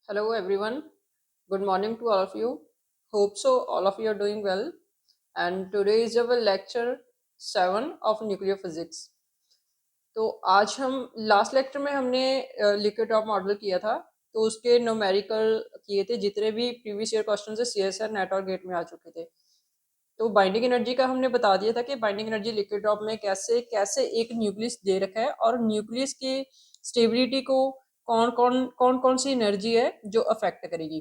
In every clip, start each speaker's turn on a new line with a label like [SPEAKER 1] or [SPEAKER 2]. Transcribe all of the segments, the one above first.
[SPEAKER 1] Hello everyone. Good morning to all of you. Hope so all of you are doing well. And today is our lecture 7 of nuclear physics. तो आज हम last lecture में हमने liquid top model किया था, तो उसके numerical किए थे जितने भी प्रीवियस ईयर क्वेश्चन से सीएसआर नेट और गेट में आ चुके थे। तो बाइंडिंग एनर्जी का हमने बता दिया था कि बाइंडिंग एनर्जी लिक्विड टॉप में कैसे कैसे एक न्यूक्लियस दे रखा है और न्यूक्लियस की स्टेबिलिटी को कौन कौन सी एनर्जी है जो अफेक्ट करेगी।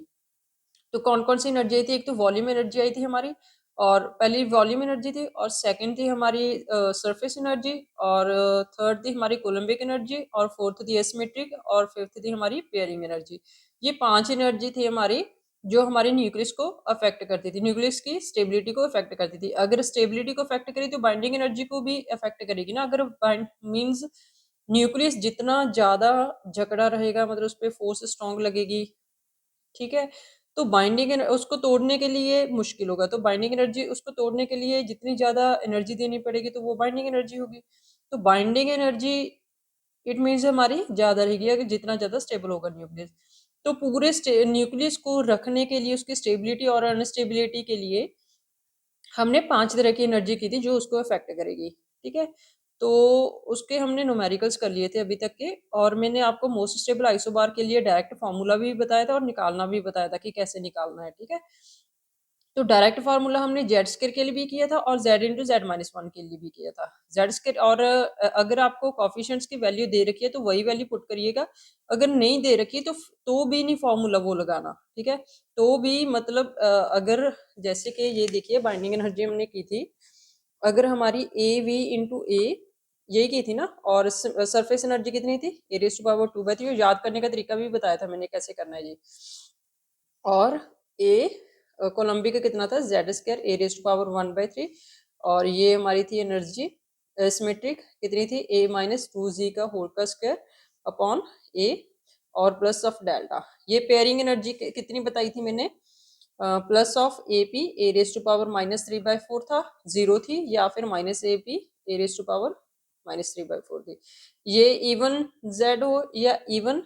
[SPEAKER 1] तो कौन कौन सी एनर्जी आई थी, एक तो वॉल्यूम एनर्जी आई थी हमारी, और पहली वॉल्यूम एनर्जी थी, और सेकंड थी हमारी सरफेस एनर्जी, और थर्ड थी हमारी कोलम्बिक एनर्जी, और फोर्थ थी एसिमेट्रिक, और फिफ्थ थी हमारी पेयरिंग एनर्जी। ये 5 एनर्जी थी हमारी जो हमारे न्यूक्लियस को अफेक्ट करती थी, न्यूक्लियस की स्टेबिलिटी को अफेक्ट करती थी। अगर स्टेबिलिटी को अफेक्ट करी तो बाइंडिंग एनर्जी को भी अफेक्ट करेगी ना। अगर मींस न्यूक्लियस जितना ज्यादा जकड़ा रहेगा, मतलब उस पर फोर्स स्ट्रॉन्ग लगेगी, ठीक है, तो बाइंडिंग उसको तोड़ने के लिए मुश्किल होगा। तो बाइंडिंग एनर्जी उसको तोड़ने के लिए जितनी ज्यादा एनर्जी देनी पड़ेगी तो वो बाइंडिंग एनर्जी होगी। तो बाइंडिंग एनर्जी इट मीन्स हमारी ज्यादा रहेगी अगर जितना ज्यादा स्टेबल होगा न्यूक्लियस। तो पूरे न्यूक्लियस को रखने के लिए, उसकी स्टेबिलिटी और अनस्टेबिलिटी के लिए हमने 5 तरह की एनर्जी की थी जो उसको अफेक्ट करेगी, ठीक है। तो उसके हमने न्यूमेरिकल्स कर लिए थे अभी तक के, और मैंने आपको मोस्ट स्टेबल आइसोबार के लिए डायरेक्ट फार्मूला भी बताया था और निकालना भी बताया था कि कैसे निकालना है, ठीक है। तो डायरेक्ट फार्मूला हमने जेड स्क्वायर के लिए भी किया था और Z into Z minus one के लिए भी किया था। जेड स्क्वायर, और अगर आपको कॉफिशिएंट्स की वैल्यू दे रखी है तो वही वैल्यू पुट करिएगा। अगर नहीं दे रखी तो भी नहीं फॉर्मूला वो लगाना, ठीक है। तो भी मतलब अगर जैसे कि ये देखिए बाइंडिंग एनर्जी हमने की थी, अगर हमारी ए वी इंटू ए यही की थी ना, और सरफेस एनर्जी कितनी थी, ए रेज़ टू पावर 2/3। याद करने का तरीका भी बताया था मैंने कैसे करना है जी। और ए कोलम्बी का कितना था, Z square a raise to power 1/3। और ये हमारी थी एनर्जी सिमेट्रिक कितनी थी, ए माइनस 2z का होल का स्क्वायर अपॉन ए, और प्लस ऑफ डेल्टा। ये पेयरिंग एनर्जी कितनी बताई थी मैंने, plus of A P A raise to power -3/4 था, 0 थी, या फिर minus A P A raise to power -3/4 थी। ये इवन जेड हो या इवन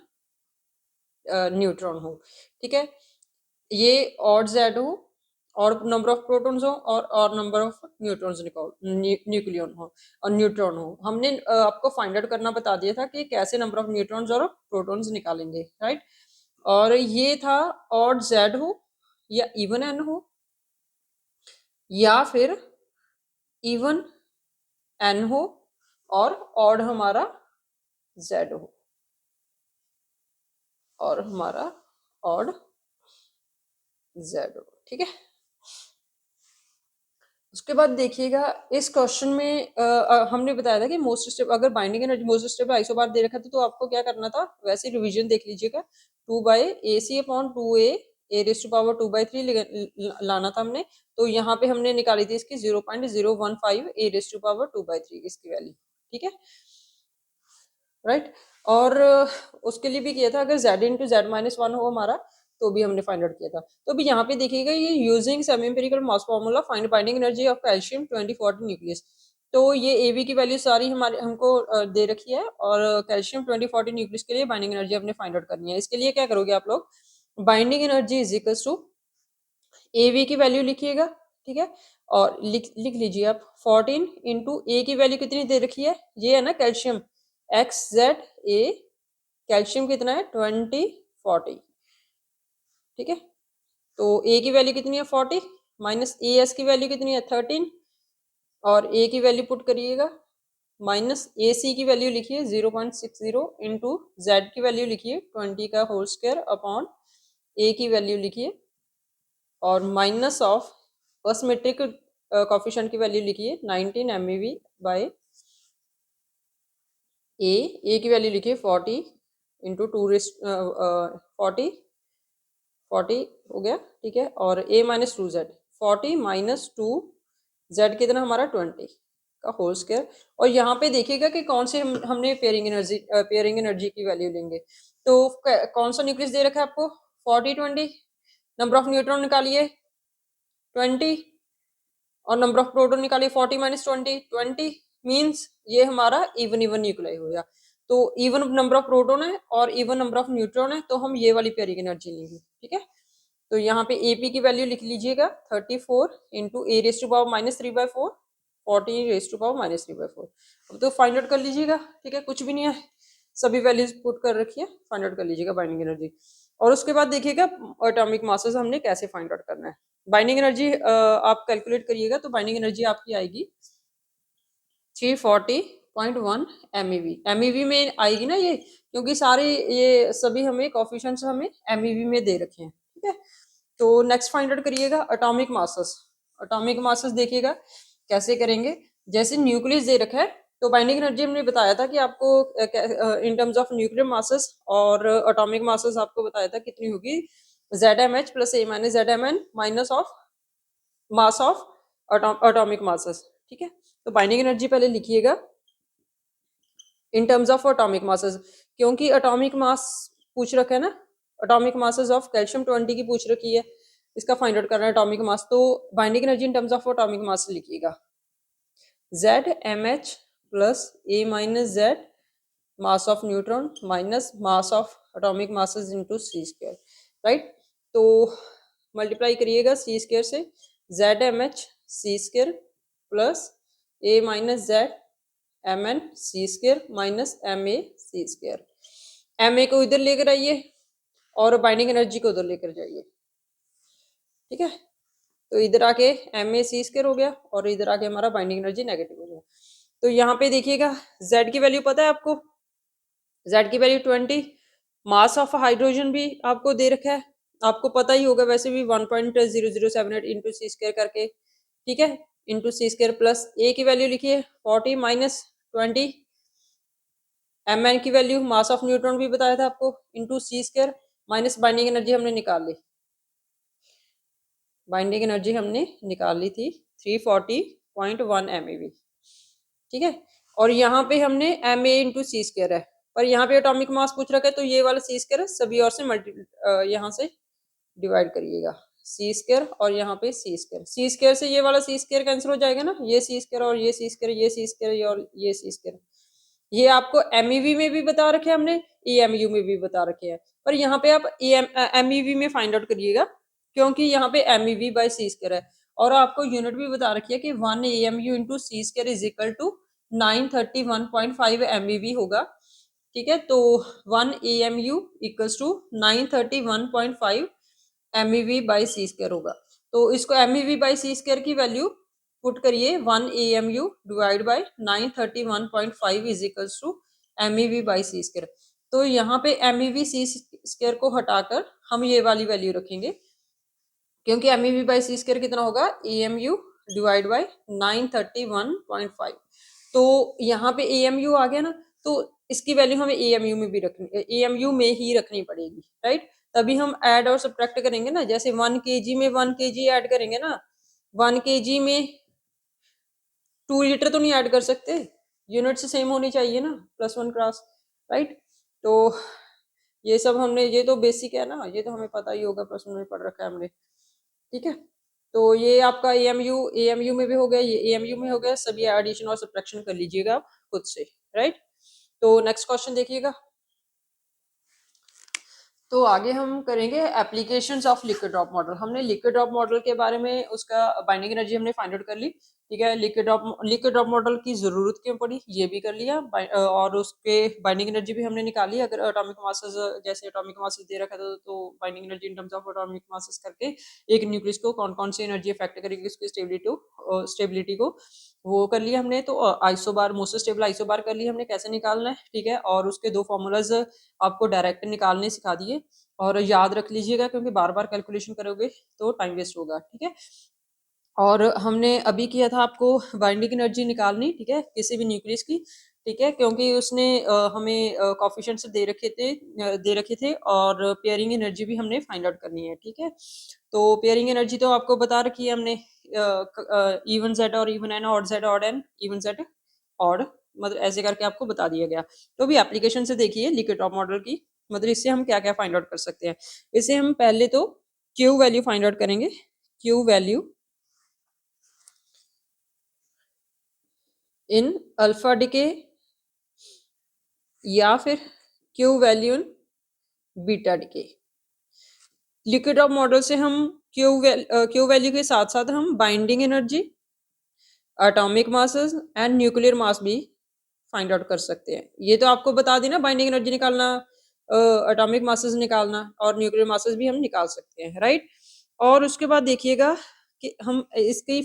[SPEAKER 1] न्यूट्रॉन हो, ठीक है। ये ऑड जेड हो और नंबर ऑफ प्रोटॉन्स हो और नंबर ऑफ न्यूट्रॉन्स न्यूक्लियन हो और न्यूट्रॉन हो। हमने आपको फाइंड आउट करना बता दिया था कि कैसे नंबर ऑफ न्यूट्रॉन्स और प्रोटॉन्स निकालेंगे, राइट। और ये था ऑड जेड हो या इवन एन हो, या फिर इवन एन हो और ऑड हमारा जेड हो, और हमारा ऑड जेड हो, ठीक है। उसके बाद देखिएगा इस क्वेश्चन में हमने बताया था कि मोस्ट स्टेबल, अगर binding energy most stable isobar दे रखा था तो आपको क्या करना था, वैसे रिवीजन देख लीजिएगा। 2/AC/2A A raise to power 2/3 लाना था हमने। तो यहाँ पे हमने निकाली थी इसकी 0.015 ए रेज़ टू पावर 2/3 इसकी वैल्यू, ठीक है, राइट। और उसके लिए भी किया था, अगर z into Z minus one हो हमारा तो भी हमने फाइंड आउट किया था। तो अभी यहाँ पे देखिएगा, ये using semi empirical mass formula find binding energy of calcium 2040 nucleus. तो ये एवी की वैल्यू सारी हमारे हमको दे रखी है, और कैल्शियम 2040 न्यूक्लियस के लिए बाइंडिंग एनर्जी हमने फाइंड आउट करनी है। इसके लिए क्या करोगे आप लोग, binding energy is equal to AV की वैल्यू लिखिएगा, ठीक है। और लिख लीजिए आप 14 इंटू ए की वैल्यू कितनी दे रखी है, ये है ना calcium, x Z A, calcium कितना है 2040, ठीक है। तो ए की वैल्यू कितनी है 40, माइनस ए एस की वैल्यू कितनी है 13, और ए की वैल्यू पुट करिएगा, माइनस ए सी की वैल्यू लिखिए 0.60 इंटू जेड की वैल्यू लिखिए 20 का होल स्क्वायर अपॉन ए की वैल्यू लिखिए, और माइनस ऑफ असमेट्रिक कॉफिशिएंट की वैल्यू लिखिए 19 MeV बाय ए की वैल्यू लिखिए 40 इंटू 40 हो गया, ठीक है। और a minus 2z 40 minus 2z कितना हमारा 20 का होल स्क्वायर। और यहाँ पे देखिएगा कि कौन से हमने पेयरिंग एनर्जी की वैल्यू लेंगे। तो कौन सा न्यूक्लियस दे रखा है आपको 40 20, नंबर ऑफ न्यूट्रॉन निकालिए 20, और नंबर ऑफ प्रोटॉन निकालिए 40 माइनस 20 20, मीन्स ये हमारा इवन न्यूक्लियाई हो गया। तो इवन नंबर ऑफ प्रोटॉन है और इवन नंबर ऑफ न्यूट्रॉन है, तो हम ये वाली पेयरिंग एनर्जी लेंगे। ठीक है, तो यहाँ पे AP की वैल्यू लिख लीजिएगा 34 into A raise to power -3/4 40 raise to power -3/4। अब तो फाइंड आउट कर लीजिएगा। ठीक है, कुछ भी नहीं है, सभी वैल्यूज पुट कर रखी है, फाइंड आउट कर लीजिएगा बाइंडिंग एनर्जी। और उसके बाद देखिएगा एटॉमिक मासेस हमने कैसे फाइंड आउट करना है। बाइंडिंग एनर्जी आप कैलकुलेट करिएगा, तो बाइंडिंग एनर्जी आपकी आएगी 340.1 MeV। MeV में आएगी ना ये, क्योंकि सारे ये सभी हमें कोफिशिएंट्स हमें MeV में दे रखे हैं। ठीक है, तो नेक्स्ट फाइंड आउट करिएगा एटॉमिक मासेस। एटॉमिक मासेस देखिएगा कैसे करेंगे। जैसे न्यूक्लियस दे रखा है, तो बाइंडिंग एनर्जी हमने बताया था कि आपको इन टर्म्स ऑफ न्यूक्लियर मासेस और एटॉमिक मासेस आपको बताया था कितनी होगी, ZmH plus A minus ZmN minus of mass of atomic masses. ठीक है, तो बाइंडिंग एनर्जी पहले लिखिएगा इन टर्म्स ऑफ एटॉमिक मासेस, क्योंकि एटॉमिक मास पूछ रखा है ना, एटॉमिक मासेस ऑफ कैल्शियम 20 की पूछ रखी है, इसका फाइंड आउट करना है एटॉमिक मास। तो binding energy in terms of atomic mass लिखिएगा ZmH plus A minus Z mass of neutron minus mass of atomic masses into C²। Right, तो मल्टीप्लाई करिएगा C² से, ZmH C² plus A minus Z Mn C² minus Ma C²। Ma को इधर लेकर आइए और binding energy को उधर लेकर जाइए। ठीक है, तो इधर आके Ma C² हो गया और इधर आके हमारा बाइंडिंग एनर्जी नेगेटिव हो गया। तो यहाँ पे देखिएगा Z की वैल्यू पता है आपको, Z की वैल्यू 20, मास ऑफ हाइड्रोजन भी आपको दे रखा है, आपको पता ही होगा वैसे भी 1.0078 इंटू C² करके। ठीक है, इंटू C² प्लस A की वैल्यू लिखिए 40 माइनस 20, Mn की वैल्यू मास ऑफ न्यूट्रॉन भी बताया था आपको, into C² minus binding energy हमने निकाल ली, बाइंडिंग एनर्जी हमने निकाल ली थी 340.1 MeV। ठीक है, और यहाँ पे हमने Ma इंटू C² है, पर यहाँ पे एटॉमिक मास पूछ रखा है, तो ये वाला C² सभी और से यहाँ से डिवाइड करिएगा, C² और यहाँ पे C² से ये वाला C² कैंसिल हो जाएगा ना, ये C² और ये C², ये C² और ये C²। ये आपको MEV में भी बता रखे हैं हमने, EMU में भी बता रखे हैं, पर यहाँ पे आप MEV में फाइंड आउट करिएगा, क्योंकि यहाँ पे MEV बाय C² है, और आपको यूनिट भी बता रखी है कि 1 AMU into C² is equal to 931.5 MeV होगा। ठीक है, तो 1 AMU equals to 931.5 MeV by C² होगा। तो इसको MEV बाई C² की वैल्यू पुट करिए, 1 AMU divide by 931.5 is equals to MEV by C²। तो यहाँ पे MEV C² को हटाकर हम ये वाली वैल्यू रखेंगे, क्योंकि MEV बाई C² कितना होगा, AMU डिवाइड बाई 931.5। तो यहाँ पे AMU आ गया ना, तो इसकी वैल्यू हमें AMU में भी रखनी, AMU में ही रखनी पड़ेगी। राइट, तभी हम ऐड और सब्ट्रैक्ट करेंगे ना, जैसे 1 kg में 1 kg ऐड करेंगे ना, 1 kg में 2 लीटर तो नहीं ऐड कर सकते, यूनिट्स सेम होनी चाहिए ना, +1 क्रॉस। राइट, तो ये सब हमने, ये तो बेसिक है ना, ये तो हमें पता ही होगा, +1 में पढ़ रखा है हमने। ठीक है, तो ये आपका AMU में भी हो गया, ये AMU में हो गया, सभी एडिशन और सब्ट्रैक्शन कर लीजिएगा आप खुद से। राइट, तो नेक्स्ट क्वेश्चन देखिएगा। तो आगे हम करेंगे applications of liquid drop model. हमने लिक्विड ड्रॉप मॉडल के बारे में, उसका बाइंडिंग एनर्जी हमने फाइंड आउट कर ली। ठीक है, लिक्विड ड्रॉप मॉडल की जरूरत क्यों पड़ी ये भी कर लिया, और उसके बाइंडिंग एनर्जी भी हमने निकाली। अगर एटॉमिक मासेस, जैसे एटॉमिक मासेस दे रखा था, तो binding energy in terms of atomic masses करके एक न्यूक्लियस को कौन कौन सी एनर्जी अफेक्ट करेगी उसकी स्टेबिलिटी को वो कर लिया हमने। तो आइसोबार, मोस्ट स्टेबल आइसोबार कर लिया हमने, कैसे निकालना है। ठीक है, और उसके 2 फॉर्मूलाज आपको डायरेक्ट निकालने सिखा दिए, और याद रख लीजिएगा, क्योंकि बार बार कैलकुलेशन करोगे तो टाइम वेस्ट होगा। ठीक है, और हमने अभी किया था आपको बाइंडिंग एनर्जी निकालनी, ठीक है, किसी भी न्यूक्लियस की। ठीक है, क्योंकि उसने हमें कोफिशिएंट्स दे रखे थे, और पेयरिंग एनर्जी भी हमने फाइंड आउट करनी है। ठीक है, तो पेयरिंग एनर्जी तो आपको बता रखी है हमने, इवन Z और even N, odd Z odd N, even Z odd, मतलब ऐसे करके आपको बता दिया गया। तो भी एप्लीकेशन से देखिए लिक्विड ड्रॉप मॉडल की, मतलब इससे हम क्या क्या फाइंड आउट कर सकते हैं। इससे हम पहले तो Q वैल्यू फाइंड आउट करेंगे, Q value in alpha decay या फिर Q value in beta decay. Liquid of model से हम क्यू वैल्यू के साथ साथ हम binding energy, atomic masses and nuclear mass भी फाइंड आउट कर सकते हैं। ये तो आपको बता दी ना, बाइंडिंग एनर्जी निकालना, एटॉमिक मासेस निकालना और न्यूक्लियर मासेस भी हम निकाल सकते हैं, राइट। और उसके बाद देखिएगा कि हम इसकी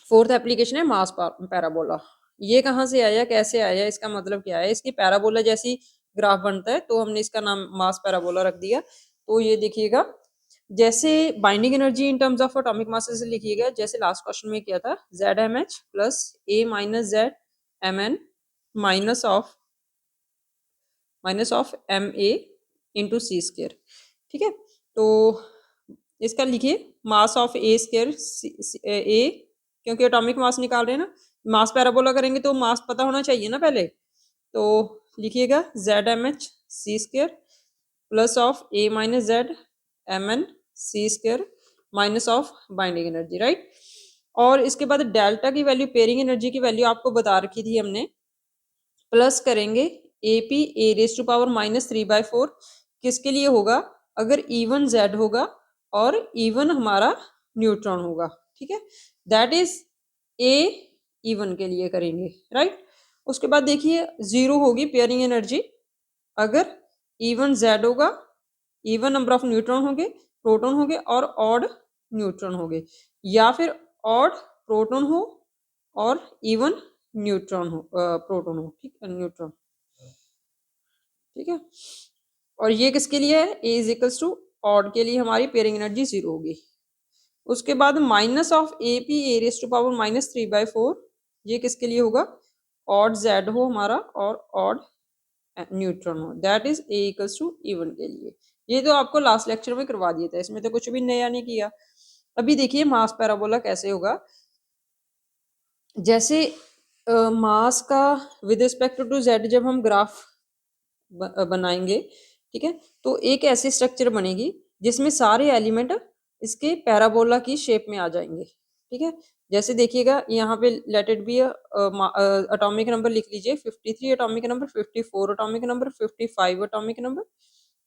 [SPEAKER 1] फोर्थ एप्लीकेशन है मास पैराबोला। ये कहाँ से आया, कैसे आया, इसका मतलब क्या है। इसकी पैराबोला जैसी ग्राफ बनता है तो हमने इसका नाम मास पैराबोला रख दिया। तो ये देखिएगा, जैसे binding energy in terms of atomic masses लिखिएगा, जैसे लास्ट क्वेश्चन में किया था, ZmH plus A minus ZMN minus of Ma into C square. ठीक है, तो इसका लिखिए mass of A square A, क्योंकि एटॉमिक मास निकाल रहे हैं ना, मास पैराबोला करेंगे तो मास पता होना चाहिए ना पहले। तो लिखिएगा ZmH C square plus of A minus ZMN C square minus of binding energy, right. और इसके बाद डेल्टा की वैल्यू, पेयरिंग एनर्जी की वैल्यू आपको बता रखी थी हमने, प्लस करेंगे AP A⁻⁻³ किसके लिए होगा, अगर इवन Z होगा और इवन हमारा न्यूट्रॉन होगा। ठीक है, दैट इज A इवन के लिए करेंगे, राइट। उसके बाद देखिए 0 होगी पेयरिंग एनर्जी अगर इवन Z होगा, इवन नंबर ऑफ न्यूट्रॉन होंगे, प्रोटॉन होंगे और ऑड न्यूट्रॉन होंगे, या फिर ऑड प्रोटॉन हो और इवन न्यूट्रॉन हो, प्रोटॉन हो। ठीक है, न्यूट्रॉन। ठीक है, और ये किसके लिए है, A is equals to odd के लिए हमारी पेयरिंग एनर्जी 0 होगी। उसके बाद माइनस ऑफ AP A⁻³ ये किसके लिए होगा, ऑड Z हो हमारा और ऑड न्यूट्रॉन हो, that is A equals to even के लिए। ये तो आपको लास्ट लेक्चर में करवा दिया था, इसमें तो कुछ भी नया नहीं किया। अभी देखिए मास पैराबोला कैसे होगा। जैसे मास का विद रिस्पेक्ट टू Z जब हम ग्राफ बनाएंगे, ठीक है, तो एक ऐसी स्ट्रक्चर बनेगी जिसमें सारे एलिमेंट इसके पैराबोला की शेप में आ जाएंगे। ठीक है, जैसे देखिएगा यहाँ पे let it be atomic number लिख लीजिए 53 atomic number, 54 atomic number, 55 atomic number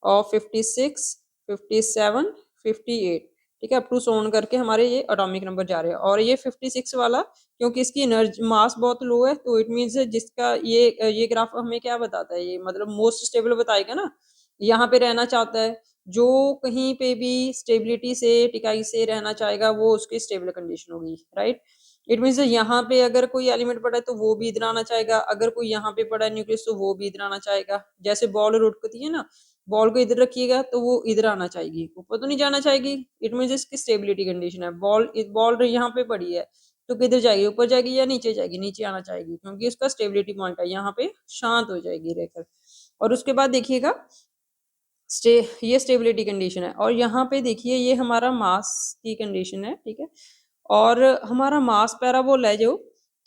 [SPEAKER 1] और 56, 57, 58। ठीक है, अप टू सोन करके हमारे ये एटॉमिक नंबर जा रहे हैं। और ये 56 वाला क्योंकि इसकी एनर्जी मास बहुत लो है, तो इट मीन्स जिसका ये ग्राफ हमें क्या बताता है, ये मतलब मोस्ट स्टेबल बताएगा ना, यहाँ पे रहना चाहता है। जो कहीं पे भी स्टेबिलिटी से, टिकाई से रहना चाहेगा वो उसकी स्टेबल कंडीशन होगी, राइट। इट मीन्स यहाँ पे अगर कोई एलिमेंट पड़ा है तो वो भी इधर आना चाहेगा, अगर कोई यहाँ पे पड़ा है न्यूक्लियस तो वो भी इधर आना चाहेगा। जैसे बॉल रुकती है ना, बॉल को इधर रखिएगा तो वो इधर आना चाहेगी, ऊपर तो नहीं जाना चाहेगी। इट मीन्स इसकी स्टेबिलिटी कंडीशन है। बॉल यहाँ पे पड़ी है तो किधर जाएगी, ऊपर जाएगी या नीचे जाएगी, नीचे आना चाहेगी क्योंकि उसका स्टेबिलिटी पॉइंट है, यहाँ पे शांत हो जाएगी रहकर। और उसके बाद देखिएगा ये स्टेबिलिटी कंडीशन है, और यहाँ पे देखिए ये हमारा मास की कंडीशन है। ठीक है, और हमारा मास पैराबोला है जो,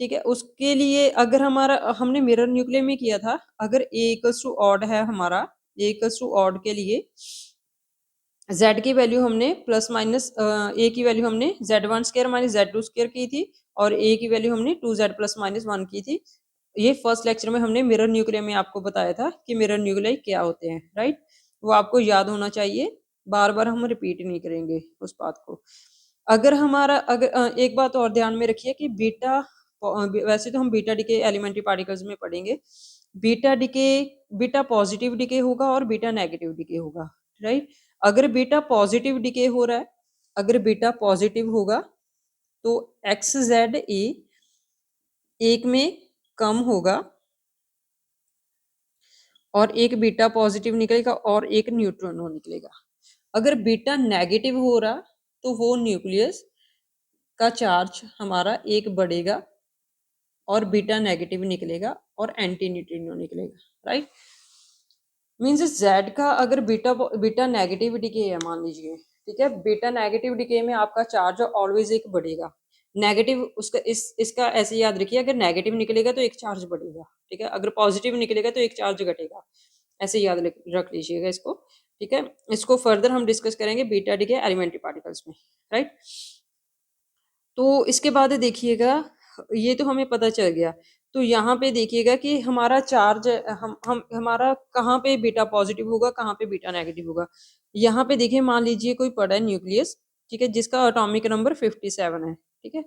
[SPEAKER 1] ठीक है, उसके लिए अगर हमारा हमने मिरर न्यूक्लियर में किया था, अगर A इक्वल्स टू ऑड है हमारा, A इक्वल्स टू ऑड के लिए Z की वैल्यू हमने प्लस माइनस A की वैल्यू हमने Z1² माइनस Z2² की थी और A की वैल्यू हमने 2Z प्लस माइनस 1 की थी। ये फर्स्ट लेक्चर में हमने मिरर न्यूक्लियर में आपको बताया था कि मिरर न्यूक्लियर क्या होते हैं, राइट। वो आपको याद होना चाहिए, बार बार हम रिपीट नहीं करेंगे उस बात को। अगर हमारा एक बात और ध्यान में रखिए कि बीटा, वैसे तो हम बीटा डिके एलिमेंट्री पार्टिकल्स में पढ़ेंगे, बीटा पॉजिटिव डिके होगा और बीटा नेगेटिव डिके होगा, राइट। अगर बीटा पॉजिटिव डिके हो रहा है, अगर बीटा पॉजिटिव होगा तो XZ एक में कम होगा और एक बीटा पॉजिटिव निकलेगा और एक न्यूट्रॉन निकलेगा। अगर बीटा नेगेटिव हो रहा तो वो न्यूक्लियस का चार्ज हमारा एक बढ़ेगा और बीटा नेगेटिव निकलेगा और एंटी न्यूट्रिनो निकलेगा, राइट। मीन्स जेड का अगर बीटा नेगेटिव डिके है मान लीजिए, ठीक है, बीटा नेगेटिव डिके में आपका चार्ज ऑलवेज एक बढ़ेगा, नेगेटिव उसका इसका ऐसे याद रखिए, अगर नेगेटिव निकलेगा तो एक चार्ज बढ़ेगा, ठीक है, अगर पॉजिटिव निकलेगा तो एक चार्ज घटेगा, ऐसे याद रख लीजिएगा इसको। ठीक है, इसको फर्दर हम डिस्कस करेंगे बीटा डिके एलिमेंट्री पार्टिकल्स में, राइट। तो इसके बाद देखिएगा, ये तो हमें पता चल गया। तो यहाँ पे देखिएगा कि हमारा चार्ज हम हमारा कहाँ पे बीटा पॉजिटिव होगा, कहाँ पे बीटा नेगेटिव होगा। यहाँ पे देखिए, मान लीजिए कोई पड़ा है न्यूक्लियस, ठीक है, जिसका एटॉमिक नंबर 57 है, ठीक है।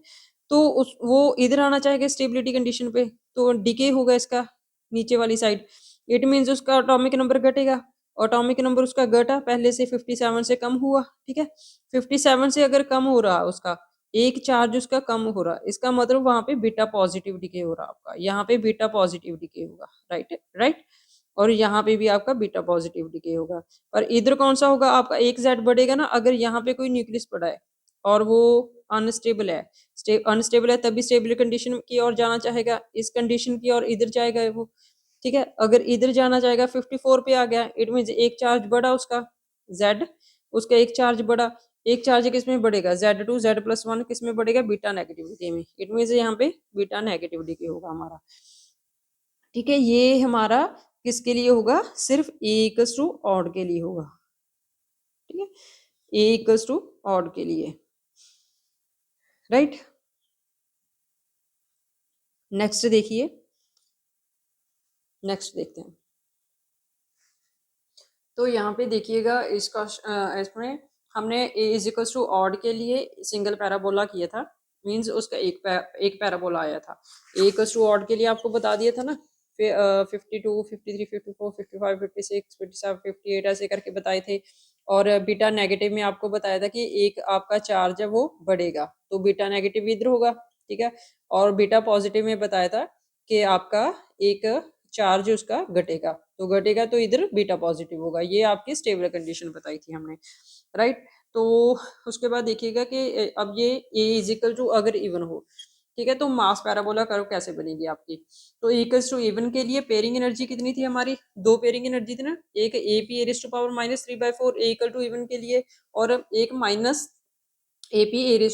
[SPEAKER 1] तो उस वो इधर आना चाहेगा स्टेबिलिटी कंडीशन पे, तो डिके होगा इसका नीचे वाली साइड। इट मीन्स उसका एटॉमिक नंबर घटेगा। एटॉमिक नंबर उसका घटा, पहले से 57 से कम हुआ, ठीक है। 57 से अगर कम हो रहा उसका एक चार्ज उसका कम हो रहा, इसका मतलब वहां पे बीटा पॉजिटिव डिके हो रहा आपका, यहाँ पे बीटा पॉजिटिव डिके होगा, राइट राइट। और यहाँ पे भी आपका बीटा पॉजिटिव डिके होगा। पर इधर कौन सा होगा आपका, एक जेड बढ़ेगा ना, अगर यहाँ पे कोई न्यूक्लियस पड़ा है और वो अनस्टेबल है, अनस्टेबल है तभी स्टेबल कंडीशन की ओर जाना चाहेगा, इस कंडीशन की ओर इधर जाएगा वो, ठीक है। अगर इधर जाना चाहेगा 54 पे आ गया, इट मीन एक चार्ज बढ़ा उसका जेड, उसका एक चार्ज बढ़ा, एक चार्ज किस में बढ़ेगा, Z2 Z+1 किस में बढ़ेगा, बीटा नेगेटिविटी में। इट मीन यहाँ पे बीटा नेगेटिविटी के होगा हमारा, ठीक है। ये हमारा किसके लिए होगा, सिर्फ A ऑड के लिए होगा, ठीक है, A ऑड के लिए, राइट। नेक्स्ट देखिए, नेक्स्ट देखते हैं। तो यहाँ पे देखिएगा इसका इसमें हमने A ऑड के लिए सिंगल पैराबोला किया था, मींस उसका एक पैराबोला आया था। A ऑड के लिए आपको बता दिया था ना, फिर 52 53 54 55 56 57 58 ऐसे करके बताए थे। और बीटा नेगेटिव में आपको बताया था कि एक आपका चार्ज है वो बढ़ेगा, तो बीटा नेगेटिव इधर होगा, ठीक है। और बीटा पॉजिटिव में बताया था कि आपका एक चार्ज उसका घटेगा, तो घटेगा तो इधर बीटा पॉजिटिव होगा। ये आपकी स्टेबल कंडीशन बताई थी हमने, राइट। तो उसके बाद देखिएगा कि अब ये A = अगर इवन हो, ठीक है, तो मास पैराबोला कर्व कैसे बनेगी आपकी। तो E इवन के लिए पेयरिंग एनर्जी कितनी थी हमारी, दो पेयरिंग एनर्जी थी ना, एक AP⁻³ A इवन के लिए, और एक माइनस AP⁻³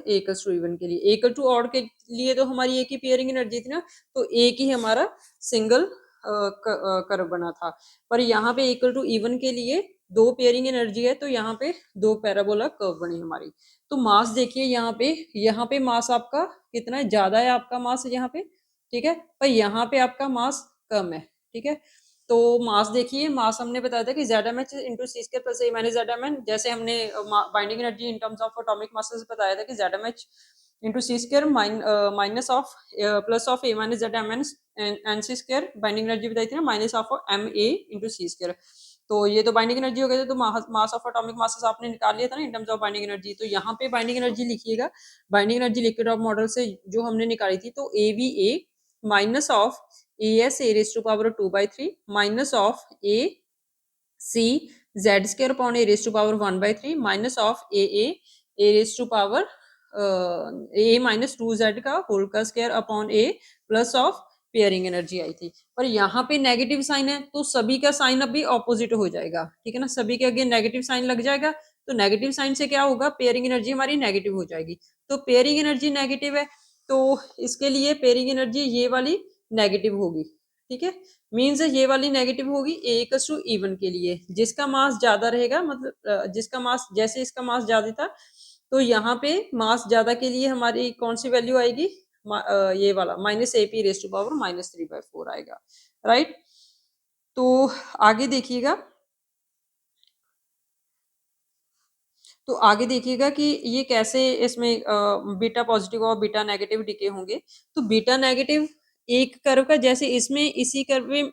[SPEAKER 1] A इवन के लिए। ऑड के लिए तो हमारी एक ही पेयरिंग एनर्जी थी ना, तो एक ही हमारा सिंगल कर्व बना था। पर यहाँ पे इवन के लिए दो पेयरिंग एनर्जी है, तो यहाँ पे दो पैराबोला कर्व बनी हमारी। तो मास देखिए यहाँ पे मास आपका कितना है, ज्यादा है आपका मास यहाँ पे, ठीक है, पर यहाँ पे आपका मास कम है, ठीक है। तो मास देखिए, मास हमने बताया था कि ZmH into C² plus A minus ZmN, जैसे हमने binding energy in terms of atomic masses बताया था कि ZmH into C² minus of plus of A minus ZmN N C² binding energy बताई थी ना, minus of MA into C²। तो ये तो बाइंडिंग एनर्जी हो गई, तो मास ऑफ एटॉमिक मासेस आपने निकाल लिया था ना in terms of binding energy. तो यहाँ पे बाइंडिंग एनर्जी लिखिएगा, binding energy liquid of model से जो हमने निकाली थी, तो AVA minus of AS(A⁻²/3 minus of AC Z² (A⁻1/3 minus of AA A⁻2Z का होल का square upon A plus of pairing energy आई थी। पर यहाँ पे नेगेटिव साइन है, तो सभी का साइन अभी ऑपोजिट हो जाएगा, ठीक है ना, सभी के अगेन नेगेटिव साइन लग जाएगा। तो नेगेटिव साइन से क्या होगा, पेयरिंग एनर्जी हमारी नेगेटिव हो जाएगी। तो पेयरिंग एनर्जी नेगेटिव है, तो इसके लिए पेयरिंग एनर्जी ये वाली नेगेटिव होगी, ठीक है। मीन्स ये वाली नेगेटिव होगी A इवन के लिए, जिसका मास ज्यादा रहेगा, मतलब जिसका मास, जैसे इसका मास ज्यादा था, तो यहाँ पे मास ज्यादा के लिए हमारी कौन सी वैल्यू आएगी, ये वाला माइनस AP⁻³ आएगा, राइट। तो आगे देखिएगा, तो आगे देखिएगा कि ये कैसे इसमें बीटा पॉजिटिव और बीटा नेगेटिव डिके होंगे। तो बीटा नेगेटिव एक कर्व का, जैसे इसमें इसी कर्व में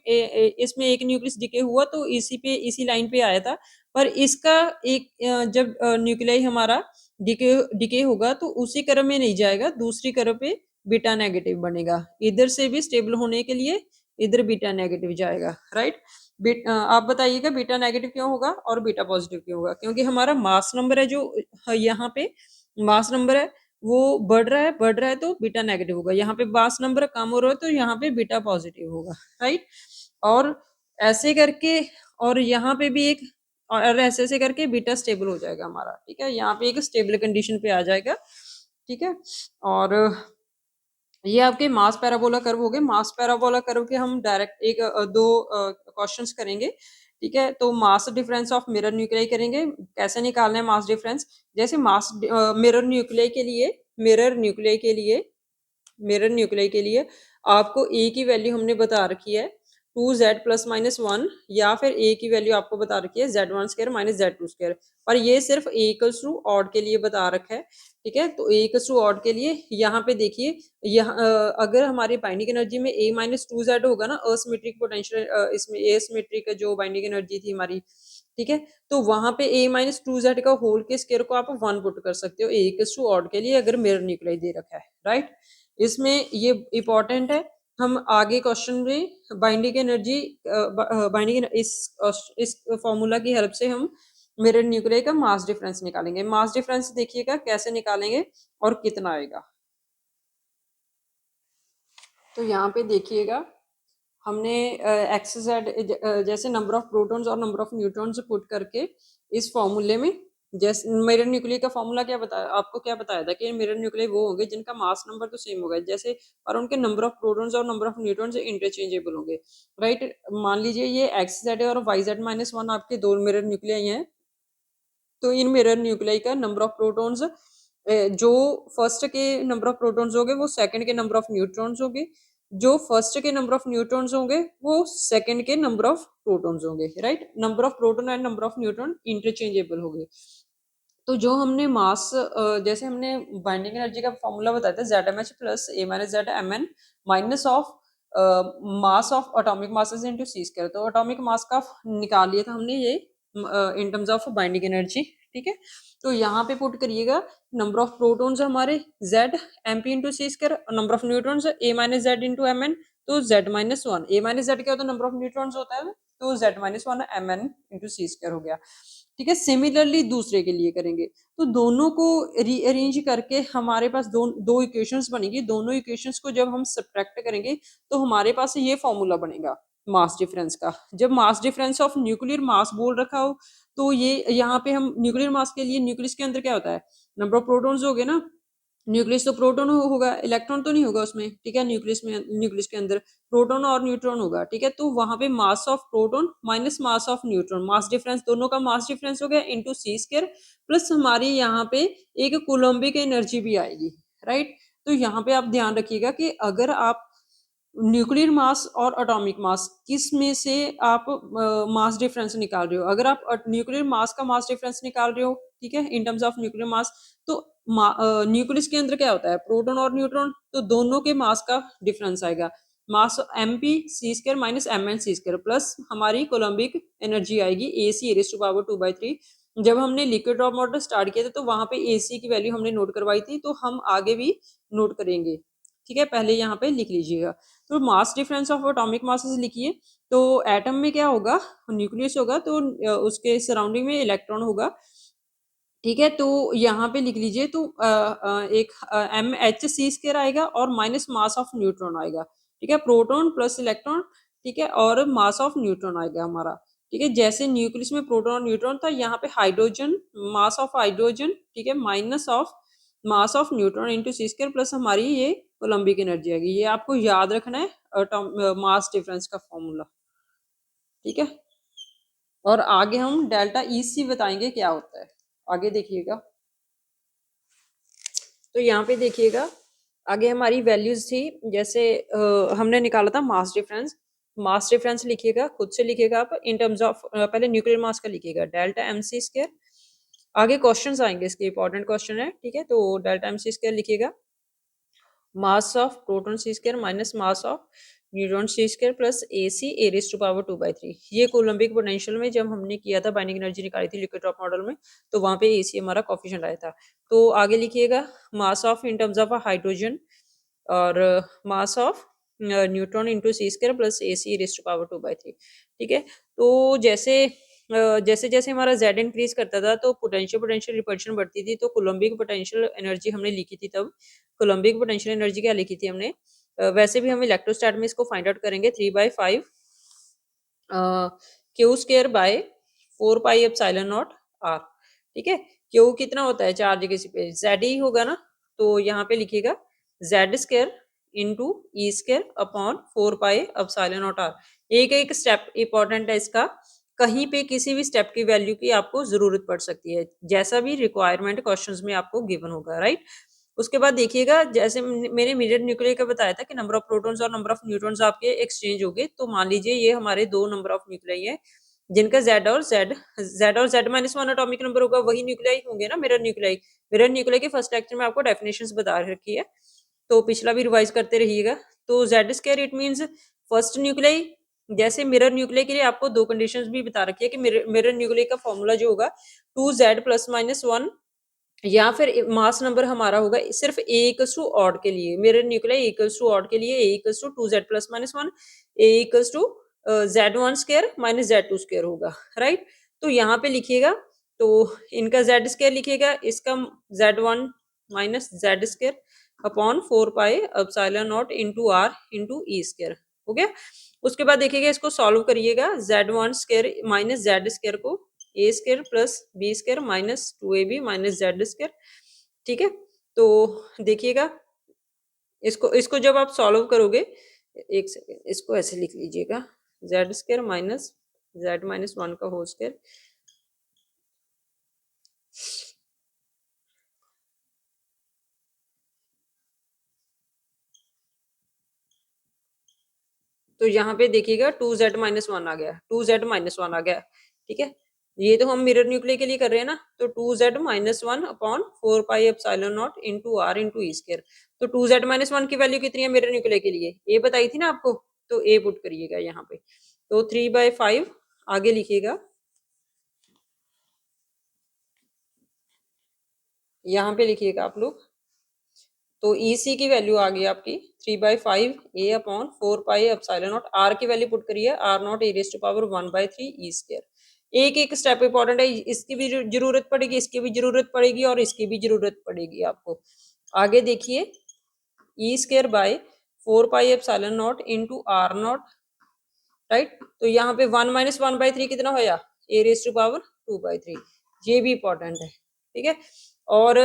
[SPEAKER 1] इसमें एक न्यूक्लियस डिके हुआ, तो इसी लाइन पे आया था। पर इसका एक जब न्यूक्लियाई हमारा डिके होगा, तो उसी कर्व में नहीं जाएगा, दूसरी कर्व पे बीटा नेगेटिव बनेगा। इधर से भी स्टेबल होने के लिए इधर बीटा नेगेटिव जाएगा, राइट। आप बताइएगा बीटा नेगेटिव क्यों होगा और बीटा पॉजिटिव क्यों होगा, क्योंकि हमारा मास नंबर है जो यहाँ पे मास नंबर है वो बढ़ रहा है, तो बीटा नेगेटिव होगा। यहाँ पे मास नंबर कम हो रहा है, तो यहाँ पे बीटा पॉजिटिव होगा, राइट। और ऐसे करके, और यहाँ पे भी एक, और ऐसे करके बीटा स्टेबल हो जाएगा हमारा, ठीक है, यहाँ पे एक स्टेबल कंडीशन पे आ जाएगा, ठीक है। और ये आपके मास पैराबोला कर्व हो गए। मास पैराबोला कर्व के हम डायरेक्ट दो क्वेश्चंस करेंगे, ठीक है। तो मास डिफरेंस ऑफ मिरर न्यूक्लियाई करेंगे, कैसे निकालना है मास डिफरेंस। जैसे मास मिरर न्यूक्लियाई के लिए मिरर न्यूक्लियाई के लिए आपको ए की वैल्यू हमने बता रखी है 2z प्लस माइनस 1, या फिर ए की वैल्यू आपको बता रखी है z1 square minus z2 square, और ये सिर्फ ए इक्वल्स टू ऑड के लिए बता रखा है। ठीक है, तो ए इक्वल्स टू ऑड के लिए यहाँ पे देखिए, यहाँ अगर हमारी बाइंडिंग एनर्जी में a माइनस 2z होगा ना, असिमेट्रिक पोटेंशियल, इसमें एसिमेट्रिक जो बाइंडिंग एनर्जी थी हमारी, ठीक है, तो वहां पे a माइनस 2z का होल के स्क्वायर को आप 1 पुट कर सकते हो ए इक्वल्स टू ऑड के लिए, अगर मिरर न्यूक्लियाई दे रखा है, राइट। इसमें ये इंपॉर्टेंट है, हम आगे क्वेश्चन में बाइंडिंग एनर्जी, बाइंडिंग इस फॉर्मूला की हेल्प से हम मिरर न्यूक्लियाई का मास डिफरेंस निकालेंगे। मास डिफरेंस देखिएगा कैसे निकालेंगे और कितना आएगा। तो यहाँ पे देखिएगा, हमने एक्स जेड जैसे नंबर ऑफ प्रोटॉन्स और नंबर ऑफ न्यूट्रॉन्स पुट करके इस फॉर्मूले में, जैसे मिरर न्यूक्लियाई का फॉर्मूला क्या बताया आपको, क्या बताया था कि मिरर न्यूक्लियाई वो होंगे जिनका मास नंबर तो सेम होगा, जैसे और उनके नंबर ऑफ प्रोटॉन्स और नंबर ऑफ न्यूट्रॉन्स इंटरचेंजेबल होंगे, राइट। मान लीजिए ये एक्स जेड और वाई जेड माइनस 1 आपके दो मिरर न्यूक्लियाई हैं, तो इन मिरर न्यूक्लियाई का नंबर ऑफ प्रोटॉन्स, जो फर्स्ट के नंबर ऑफ प्रोटॉन्स होंगे वो सेकंड के नंबर ऑफ न्यूट्रॉन्स होंगे, जो फर्स्ट के नंबर ऑफ न्यूट्रॉन्स होंगे वो सेकंड के नंबर ऑफ प्रोटॉन्स होंगे, right. Number of proton and number of neutron interchangeable होंगे। तो जो हमने मास, जैसे हमने बाइंडिंग एनर्जी का फॉर्मूला बताया था ZmH plus A minus ZMN minus of mass of atomic masses into C square, तो एटॉमिक मास का निकाल लिया था हमने ये in terms of binding energy. ठीक है, तो यहाँ पे पुट करिएगा नंबर ऑफ प्रोटॉन्स हमारे Z mp into C square, number of neutrons A minus Z into Mn, तो Z minus 1, A minus Z क्या होता है, नंबर ऑफ न्यूट्रॉन्स होता है, तो Z minus 1 Mn into C square हो गया। ठीक है, सिमिलरली दूसरे के लिए करेंगे, तो दोनों को रीअरेंज करके हमारे पास दो इक्वेशंस बनेगी, दोनों इक्वेशंस को जब हम सब्ट्रैक्ट करेंगे तो हमारे पास ये फॉर्मूला बनेगा मास डिफरेंस का। जब मास डिफरेंस ऑफ न्यूक्लियर मास बोल रखा हो, तो ये यहाँ पे हम न्यूक्लियर मास के लिए, न्यूक्लियस के अंदर क्या होता है, नंबर ऑफ प्रोटॉन्स हो गए ना, न्यूक्लियस तो प्रोटॉन होगा, इलेक्ट्रॉन तो नहीं होगा उसमें, ठीक है, न्यूक्लियस के अंदर प्रोटॉन और न्यूट्रॉन होगा, ठीक है, तो वहां पे मास of proton minus mass of neutron, mass difference, दोनों का मास डिफरेंस हो गया इनटू सी स्क्वायर, प्लस हमारी यहाँ पे एक कूलम्बिक एनर्जी भी आएगी, राइट। तो यहाँ पे आप ध्यान रखिएगा कि अगर आप न्यूक्लियर मास और एटॉमिक मास किस में से आप मास डिफरेंस निकाल रहे हो, अगर आप न्यूक्लियर मास का मास डिफरेंस निकाल रहे हो, ठीक है, इन टर्म्स ऑफ न्यूक्लियर मास, तो न्यूक्लियस के अंदर क्या होता है, प्रोटॉन और न्यूट्रॉन, तो दोनों के मास का डिफरेंस आएगा, मास mp सी स्क्वायर माइनस mn सी स्क्वायर, प्लस हमारी कोलम्बिक एनर्जी आएगी ac रेज़ टू पावर 2/3। जब हमने लिक्विड ड्रॉप मॉडल स्टार्ट किया था तो वहां पे ac की वैल्यू हमने नोट करवाई थी, तो हम आगे भी नोट करेंगे, ठीक है, पहले यहाँ पे लिख लीजिएगा। तो मास डिफरेंस ऑफ एटॉमिक मासेस लिखिए, तो एटम में क्या होगा, न्यूक्लियस होगा, तो उसके सराउंडिंग में इलेक्ट्रॉन होगा, ठीक है, तो यहाँ पे लिख लीजिए, तो एक एम एच सी स्क्वायर आएगा और माइनस मास ऑफ न्यूट्रॉन आएगा, ठीक है, प्रोटॉन प्लस इलेक्ट्रॉन, ठीक है, और मास ऑफ न्यूट्रॉन आएगा हमारा, ठीक है, जैसे न्यूक्लियस में प्रोटॉन और न्यूट्रॉन था, यहाँ पे हाइड्रोजन, मास ऑफ हाइड्रोजन, ठीक है, minus of mass of neutron into C square, plus हमारी ये कोलम्बिक एनर्जी आएगी, ये आपको याद रखना है मास डिफरेंस का फॉर्मूला, ठीक है। और आगे हम डेल्टा ई सी बताएंगे क्या होता है, आगे देखिएगा। तो यहाँ पे देखिएगा, आगे हमारी वैल्यूज थी, जैसे हमने निकाला था मास डिफरेंस, मास डिफरेंस लिखिएगा, खुद से लिखिएगा आप इन टर्म्स ऑफ, पहले न्यूक्लियर मास का लिखिएगा डेल्टा एम सी स्क्वायर, आगे क्वेश्चंस आएंगे, इसके इंपॉर्टेंट क्वेश्चन है, ठीक है, तो डेल्टा एम सी स्क्वायर लिखिएगा, mass of proton C square minus mass of neutron C square plus A C A raise to power 2/3, ये कोलम्बिक पोटेंशियल में जब हमने किया था, बाइंडिंग एनर्जी निकाली थी लिक्विड ड्रॉप मॉडल में, तो वहाँ पे ए सी हमारा कॉफिशिएंट आया था। तो आगे लिखिएगा, mass of in terms of hydrogen और mass of neutron into C square plus A C raise to power 2/3, ठीक है। तो जैसे जैसे हमारा जेड इंक्रीज करता था, तो पोटेंशियल पोटेंशियल रिपल्शन बढ़ती थी, तो कोलम्बिक पोटेंशियल एनर्जी हमने लिखी थी तब, कोलम्बिक पोटेंशियल एनर्जी क्या लिखी थी हमने, वैसे भी हम इलेक्ट्रोस्टैट में इसको फाइंड आउट करेंगे 3/5 Q square by 4 pi epsilon naught R, ठीक है, क्यू कितना होता है चार्ज किसी पे, जेड ही होगा ना, तो यहाँ पे लिखिएगा Z square into E square upon 4 pi epsilon naught R. एक एक स्टेप इंपॉर्टेंट है इसका, कहीं पे किसी भी स्टेप की वैल्यू की आपको जरूरत पड़ सकती है, जैसा भी रिक्वायरमेंट क्वेश्चंस में आपको गिवन होगा, राइट। उसके बाद देखिएगा, जैसे मैंने मिरर न्यूक्लियर का बताया था कि नंबर ऑफ प्रोटॉन्स और नंबर ऑफ न्यूट्रॉन्स आपके एक्सचेंज हो गए। तो मान लीजिए ये हमारे दो नंबर ऑफ न्यूक्लियाई है जिनका Z और Z-1 एटॉमिक नंबर होगा, वही न्यूक्लियाई होंगे ना मिरर न्यूक्लियाई। मिरर न्यूक्लियाई के फर्स्ट लेक्चर में आपको डेफिनेशंस बता रखी है, तो पिछला भी रिवाइज करते रहिएगा। तो Z square it means first nuclei. जैसे मिरर न्यूक्लियाई के लिए आपको दो कंडीशंस भी बता रखी है कि मिरर न्यूक्लियाई का फॉर्मूला जो होगा 2Z ± 1, या फिर मास नंबर हमारा होगा सिर्फ A इक्वल्स टू ऑड के लिए, mirror nuclei equals to odd के लिए A equals to 2Z ± 1, A equals to Z1 square minus Z2 square होगा, राइट। तो यहाँ पे लिखिएगा, तो इनका Z स्क्वायर लिखिएगा, इसका Z1 minus Z square upon 4 pi epsilon not into R into E square हो गया। उसके बाद देखिएगा, इसको सॉल्व करिएगा, Z1 square minus Z square को A square plus B square minus 2AB minus Z square, ठीक है। तो देखिएगा, इसको इसको जब आप सॉल्व करोगे, एक सेकेंड, इसको ऐसे लिख लीजिएगा, Z स्क्वायर माइनस Z-1 का होल स्क्वायर, तो यहाँ पे देखिएगा 2Z-1 आ गया, 2Z-1 आ गया, ठीक है। ये तो हम मिरर न्यूक्लियर के लिए कर रहे हैं ना, तो 2Z-1 upon 4 pi epsilon not into R into E square. तो 2Z-1 की वैल्यू कितनी है मिरर न्यूक्लियर के लिए, ए बताई थी ना आपको, तो ए पुट करिएगा यहाँ पे। तो 3/5 आगे लिखिएगा, यहाँ पे लिखिएगा आप लोग। तो EC की वैल्यू आ गई आपकी 3/5 A upon 4 pi epsilon naught, R की वैल्यू पुट करिए, R0 A raise to power 1/3 E square. एक एक स्टेप इंपॉर्टेंट है, इसकी भी जरूरत पड़ेगी, इसकी भी जरूरत पड़ेगी और इसकी भी जरूरत पड़ेगी आपको। आगे देखिए, E square by 4 pi epsilon not into R0, right. तो यहाँ पे 1 माइनस 1/3 कितना होया, ए रेज़ टू पावर 2/3, ये भी इंपॉर्टेंट है, ठीक है। और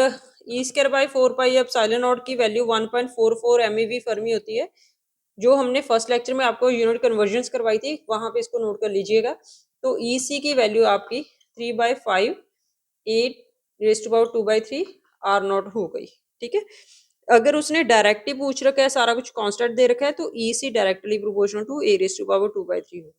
[SPEAKER 1] E square by 4 pi epsilon naught की वैल्यू 1.44 MeV फर्मी होती है, जो हमने फर्स्ट लेक्चर में आपको यूनिट कन्वर्जन्स करवाई थी, वहां पे इसको नोट कर लीजिएगा। तो ई सी की वैल्यू आपकी 3/5 8 रेज़ टू पावर 2/3 R0 हो गई, ठीक है। अगर उसने डायरेक्टली पूछ रखा है, सारा कुछ कांस्टेंट दे रखा है, तो E C directly proportional to A raise to power 2/3 हो।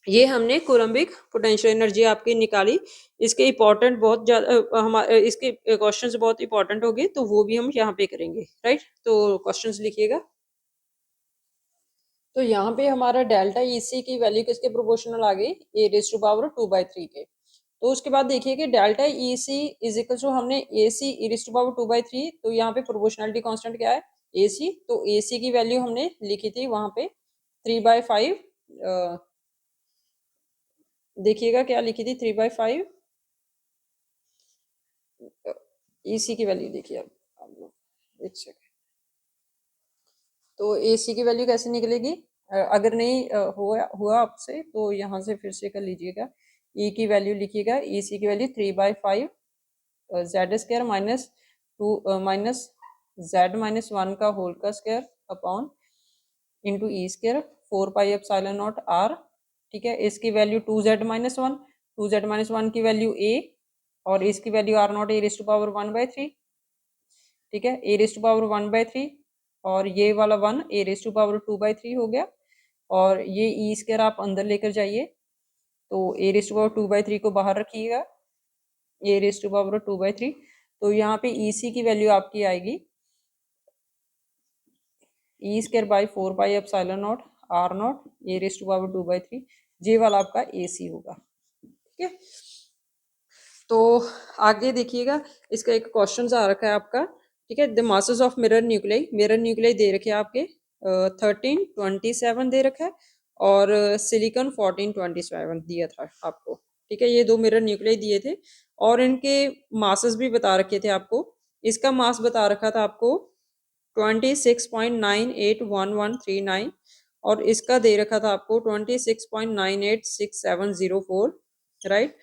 [SPEAKER 1] ये हमने कोलम्बिक पोटेंशियल एनर्जी आपकी निकाली। इसके इंपॉर्टेंट बहुत ज्यादा, हमारे इसके क्वेश्चंस बहुत इंपॉर्टेंट हो गए, तो वो भी हम यहाँ पे करेंगे, राइट। तो क्वेश्चंस लिखिएगा। तो यहाँ पे हमारा डेल्टा ईसी की वैल्यू किसके प्रोपोर्शनल आ गई, ए रेज़ टू पावर 2/3 के। तो उसके बाद देखिए कि delta E C is equal to, हमने A C E raise to power 2/3, तो यहाँ पे प्रोपोर्शनलिटी कांस्टेंट क्या है, ए सी। तो ए सी की वैल्यू हमने लिखी थी वहां पे 3/5, देखिएगा क्या लिखी थी, 3/5 ईसी की वैल्यू देखिए आप लोग, एक सेकेंड। तो एसी की वैल्यू कैसे निकलेगी, अगर नहीं हुआ आपसे तो यहाँ से फिर से कर लीजिएगा। ई की वैल्यू लिखिएगा, ई सी की value 3/5 Z square minus Z-1 का होल का square upon into E square 4 pi epsilon naught R, ठीक है। इसकी वैल्यू 2Z-1, 2Z-1 की वैल्यू A, और इसकी value R0 A raise to power 1/3, ठीक है, ए रेज़ टू पावर 1/3, और ये वाला 1 ए रेज़ टू पावर 2/3 हो गया, और ये ई स्क्वायर आप अंदर लेकर जाइए, तो ए रेज़ टू पावर 2/3 को बाहर रखिएगा, ए रेज़ टू पावर 2/3। तो यहाँ पे ई सी की वैल्यू आपकी आएगी E square by 4 pi epsilon naught R0 A raise to power 2/3, ये वाला आपका ए सी होगा, ठीक है। तो आगे देखिएगा, इसका एक क्वेश्चन आ रखा है आपका, ठीक है। The masses of mirror nuclei दे रखे हैं आपके 1327 दे रखा है, और सिलिकॉन 1427 दिया था आपको, ठीक है। ये दो मिरर न्यूक्लियाई दिए थे, और इनके मासेस भी बता रखे थे आपको। इसका मास बता रखा था आपको 26.981139, और इसका दे रखा था आपको 26.986704, राइट।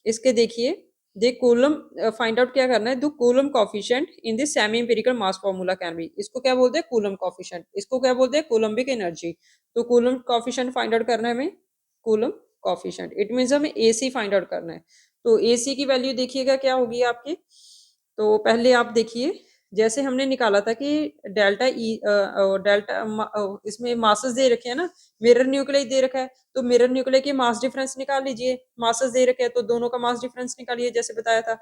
[SPEAKER 1] इसके देखिए, दे कूलम फाइंड आउट क्या करना है, दो coulomb coefficient in this semi empirical mass formula can be, इसको क्या बोलते हैं, कूलम कोफिशिएंट, इसको क्या बोलते हैं, कोलम्बिक एनर्जी। तो कूलम कोफिशिएंट फाइंड आउट करना है हमें, कूलम कोफिशिएंट, इट मींस हमें एसी फाइंड आउट करना है। तो एसी की वैल्यू देखिएगा क्या होगी आपकी, तो पहले आप देखिए, जैसे हमने निकाला था कि डेल्टा ई इसमें मासेस दे रखे हैं ना, मिरर न्यूक्लियाई दे रखा है, तो मिरर न्यूक्लियाई के मास डिफरेंस निकाल लीजिए। मासेस दे रखे हैं तो दोनों का मास डिफरेंस निकालिए, जैसे बताया था।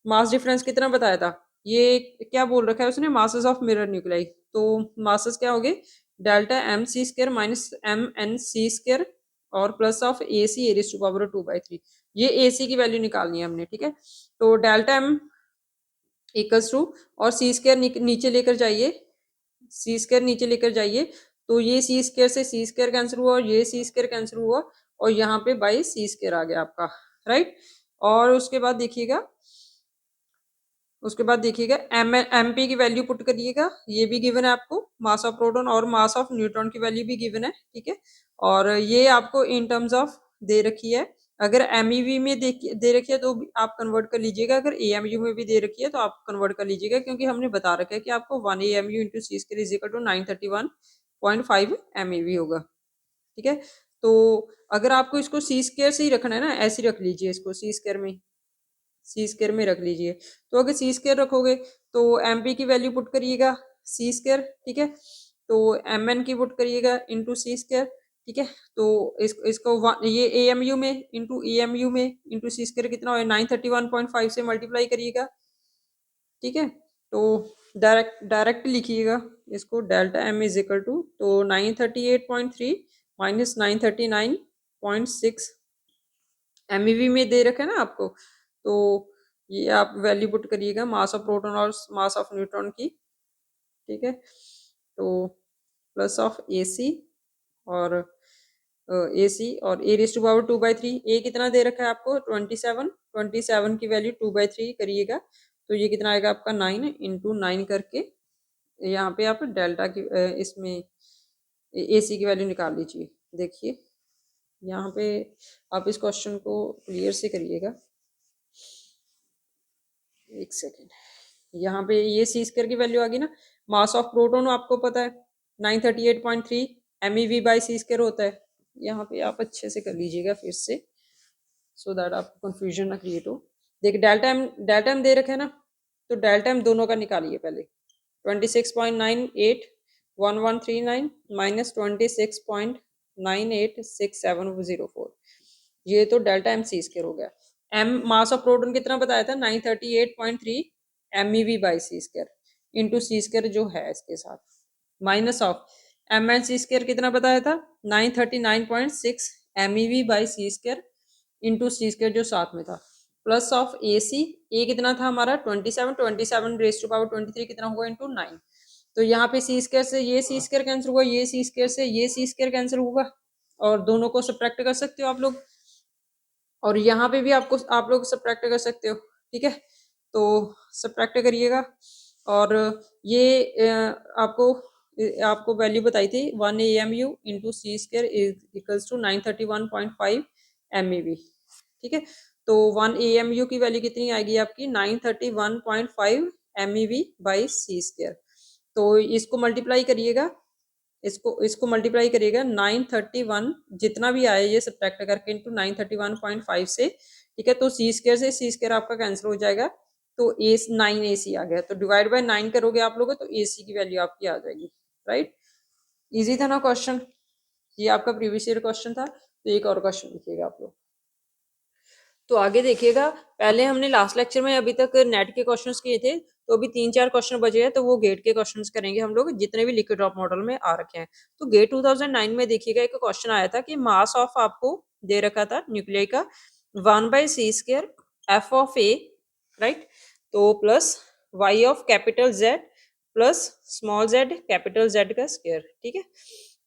[SPEAKER 1] मास डिफरेंस कितना बताया था, ये क्या बोल रखा है उसने, मासेस ऑफ मिरर न्यूक्लियाई। तो मासेस क्या हो गए, delta M C square minus M N C square और plus of A C A raise to power 2/3। ये ए सी की वैल्यू निकालनी है हमने, ठीक है। तो डेल्टा एम इक्वल्स टू, और सी स्क्वायर नीचे लेकर जाइए, सी स्क्वायर नीचे लेकर जाइए, तो ये सी स्क्वायर से सी स्क्वायर कैंसिल हुआ और ये सी स्क्वायर कैंसिल हुआ, और यहाँ पे बाई सी स्क्वायर आ गया आपका, राइट। और उसके बाद देखिएगा, एम पी की वैल्यू पुट करिएगा, ये भी गिवन है आपको, मास ऑफ प्रोटॉन और मास ऑफ न्यूट्रॉन की वैल्यू भी गिवन है, ठीक है। और ये आपको इन टर्म्स ऑफ दे रखी है। अगर एमईवी में दे रखी है तो आप कन्वर्ट कर लीजिएगा, अगर एएमयू में भी दे रखी है तो आप कन्वर्ट कर लीजिएगा, क्योंकि हमने बता रखा है कि आपको 1 AMU into C square is equal to 931.5 MeV होगा, ठीक है। तो अगर आपको इसको सी स्क्वायर से ही रखना है ना, ऐसे रख लीजिए इसको, सी स्क्वायर में रख लीजिए। तो अगर सी स्क्वायर रखोगे तो एम पी की वैल्यू पुट करिएगा सी स्क्वायर, ठीक है। तो एम एन की पुट करिएगा इंटू सी स्क्वायर, ठीक है। तो इसको ये ए एम यू में इंटू ए एम यू में इंटू सी स्क्वायर कितना हो, 931.5 से मल्टीप्लाई करिएगा, ठीक है। तो डायरेक्ट लिखिएगा इसको, delta M is equal to, तो 938.3 माइनस 939.6 एमईवी में दे रखा है ना आपको। तो ये आप वैल्यू पुट करिएगा मास ऑफ प्रोटॉन और मास ऑफ न्यूट्रॉन की, ठीक है। तो प्लस ऑफ ए सी और ए रेज़ टू पावर 2/3, ए कितना दे रखा है आपको 27 की वैल्यू 2/3 करिएगा, तो ये कितना आएगा आपका 9 इंटू 9 करके, यहाँ पे आप डेल्टा की इसमें ए सी की वैल्यू निकाल लीजिए। देखिए यहाँ पे आप इस क्वेश्चन को क्लियर से करिएगा, एक सेकेंड। यहाँ पे ये सी स्क्वायर की वैल्यू आ गई ना, मास ऑफ प्रोटॉन आपको पता है 938.3 एमईवी बाई सी स्क्वायर होता है। यहाँ पे आप अच्छे से कर लीजिएगा फिर से, सो दैट आपको कंफ्यूजन ना क्रिएट हो। देखिए डेल्टा एम दे रखे है ना, तो डेल्टा एम दोनों का निकालिए पहले, 26.981139 माइनस 26.986704, ये तो डेल्टा एम सी स्क्वायर हो गया। एम मास ऑफ प्रोटॉन कितना बताया था, 938.3 MeV by C square into C square जो है इसके साथ, minus of M N C square कितना बताया था, 939.6 MeV by C square into C square जो साथ में था, प्लस ऑफ ए सी, ए कितना था हमारा 27 रेज़ टू पावर 23 कितना हुआ इंटू 9। तो यहाँ पे सी स्क्वायर से ये सी स्क्वायर कैंसिल हुआ, ये सी स्क्वायर से ये सी स्क्वायर कैंसिल होगा, और दोनों को सब्ट्रैक्ट कर सकते हो आप लोग, और यहाँ पे भी आप लोग सब्ट्रैक्ट कर सकते हो, ठीक है। तो सब्ट्रैक्ट करिएगा, और ये आपको वैल्यू बताई थी 1 AMU into C square equals to 931.5 MEV, ठीक है। तो 1 AMU की वैल्यू कितनी आएगी आपकी 931.5 MEV बाई सी स्क्वायर। तो इसको मल्टीप्लाई करिएगा, इसको मल्टीप्लाई करिएगा 931 जितना भी आए ये सब्ट्रैक्ट करके इंटू 931.5 से, ठीक है। तो सी स्क्वायर से सी स्क्वायर आपका कैंसिल हो जाएगा, तो ए 9 ए सी आ गया, तो डिवाइड बाय 9 करोगे आप लोग तो ए सी की वैल्यू आपकी आ जाएगी, राइट। इजी था ना क्वेश्चन, ये आपका प्रीवियस ईयर क्वेश्चन था। तो एक और क्वेश्चन लिखिएगा आप लोग। तो आगे देखिएगा, पहले हमने लास्ट लेक्चर में अभी तक नेट के क्वेश्चंस किए थे, तो अभी 3-4 क्वेश्चन बचे हैं, तो वो गेट के क्वेश्चंस करेंगे हम लोग, जितने भी लिक्विड ड्रॉप मॉडल में आ रखे हैं। तो गेट 2009 में देखिएगा एक क्वेश्चन आया था कि मास ऑफ आपको दे रखा था न्यूक्लियाई का 1/c² F of A, right. तो plus Y of capital Z plus small Z capital Z का स्क्वायर, ठीक है।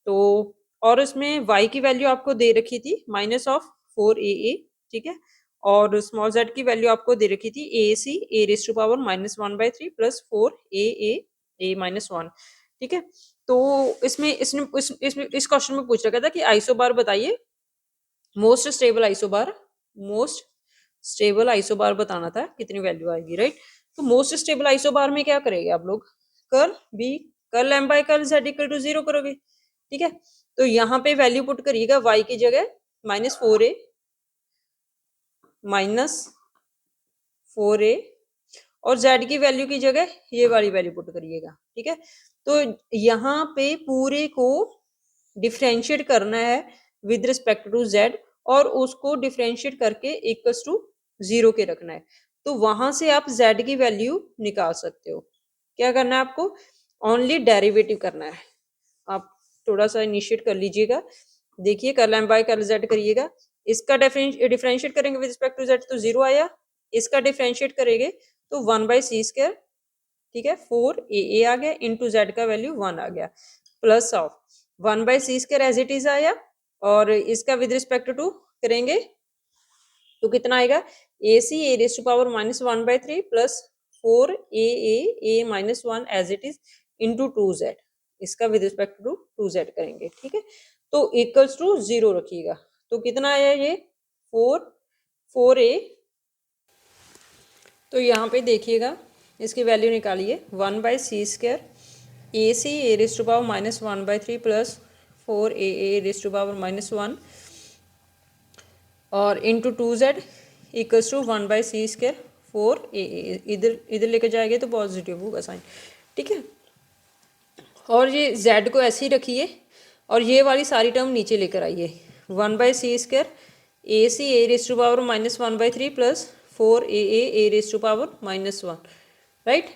[SPEAKER 1] तो और इसमें y की वैल्यू आपको दे रखी थी माइनस ऑफ 4a, ठीक है। और स्मॉल z की वैल्यू आपको दे रखी थी A C A raise to power -1/3 plus 4a ठीक है। तो इसमें इस क्वेश्चन में पूछ रखा था कि आइसोबार बताइए, मोस्ट स्टेबल आइसोबार बताना था, कितनी वैल्यू आएगी, राइट। तो मोस्ट स्टेबल आइसोबार में क्या करेंगे आप लोग, curl M by curl Z equal to 0 करोगे, ठीक है। तो यहाँ पे वैल्यू पुट करिएगा y की जगह -4a और z की वैल्यू की जगह ये वाली वैल्यू पुट करिएगा, ठीक है। तो यहाँ पे पूरे को डिफ्रेंशिएट करना है विद रिस्पेक्ट टू z और उसको डिफ्रेंशिएट करके इक्वल्स टू 0 के रखना है। तो वहां से आप z की वैल्यू निकाल सकते हो। क्या करना है आपको? ओनली डेरिवेटिव करना है। आप थोड़ा सा इनिशिएट कर लीजिएगा। देखिए curl M by curl Z करिएगा। इसका डिफरेंशिएट करेंगे विद रिस्पेक्ट टू जेड तो 0 आया। इसका डिफरेंशिएट करेंगे तो 1/c², ठीक है, 4a आ गया, इंटू जेड का वैल्यू 1 आ गया, plus of 1/c² as it is आया। और इसका विद रिस्पेक्ट टू करेंगे तो कितना आएगा? ac(a⁻⁻1/3 plus 4a(a⁻1 as it is into 2z। इसका विद रिस्पेक्ट टू 2z करेंगे, ठीक है। तो इक्वल्स टू 0 रखिएगा। तो कितना आया ये? 4a। तो यहाँ पे देखिएगा इसकी वैल्यू निकालिए 1/c² ac(a⁻1/3 प्लस 4a(a⁻1 और into 2z equals to 1/c² 4a। इधर लेकर जाएंगे तो पॉजिटिव होगा साइन, ठीक है। और ये z को ऐसे ही रखिए और ये वाली सारी टर्म नीचे लेकर आइए। 1/c² ac(a⁻1/3 plus 4a(a⁻1 right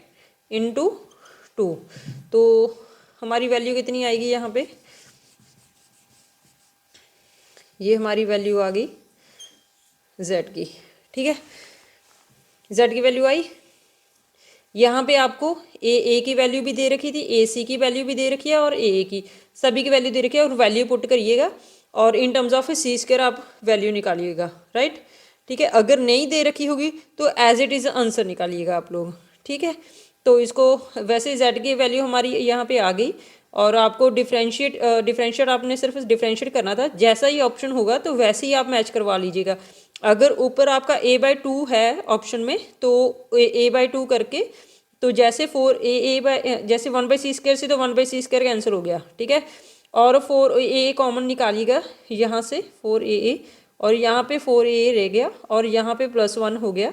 [SPEAKER 1] into 2। तो हमारी वैल्यू कितनी आएगी यहाँ पे? ये हमारी वैल्यू आ गई z की, ठीक है। z की वैल्यू आई। यहाँ पे आपको a की वैल्यू भी दे रखी थी, ac की वैल्यू भी दे रखी है और a की, सभी की वैल्यू दे रखी है और वैल्यू पुट करिएगा और इन टर्म्स ऑफ c² आप वैल्यू निकालिएगा, राइट, ठीक है। अगर नहीं दे रखी होगी तो एज इट इज़ आंसर निकालिएगा आप लोग, ठीक है। तो इसको वैसे z की वैल्यू हमारी यहाँ पे आ गई और आपको डिफरेंशिएट आपने सिर्फ डिफरेंशिएट करना था। जैसा ही ऑप्शन होगा तो वैसे ही आप मैच करवा लीजिएगा। अगर ऊपर आपका a/2 है ऑप्शन में तो a/2 करके, तो जैसे 4a जैसे 1/c² से तो 1/c² कैंसिल हो गया, ठीक है। और 4a कॉमन निकालिएगा यहाँ से 4a और यहाँ पे 4a रह गया और यहाँ पे +1 हो गया,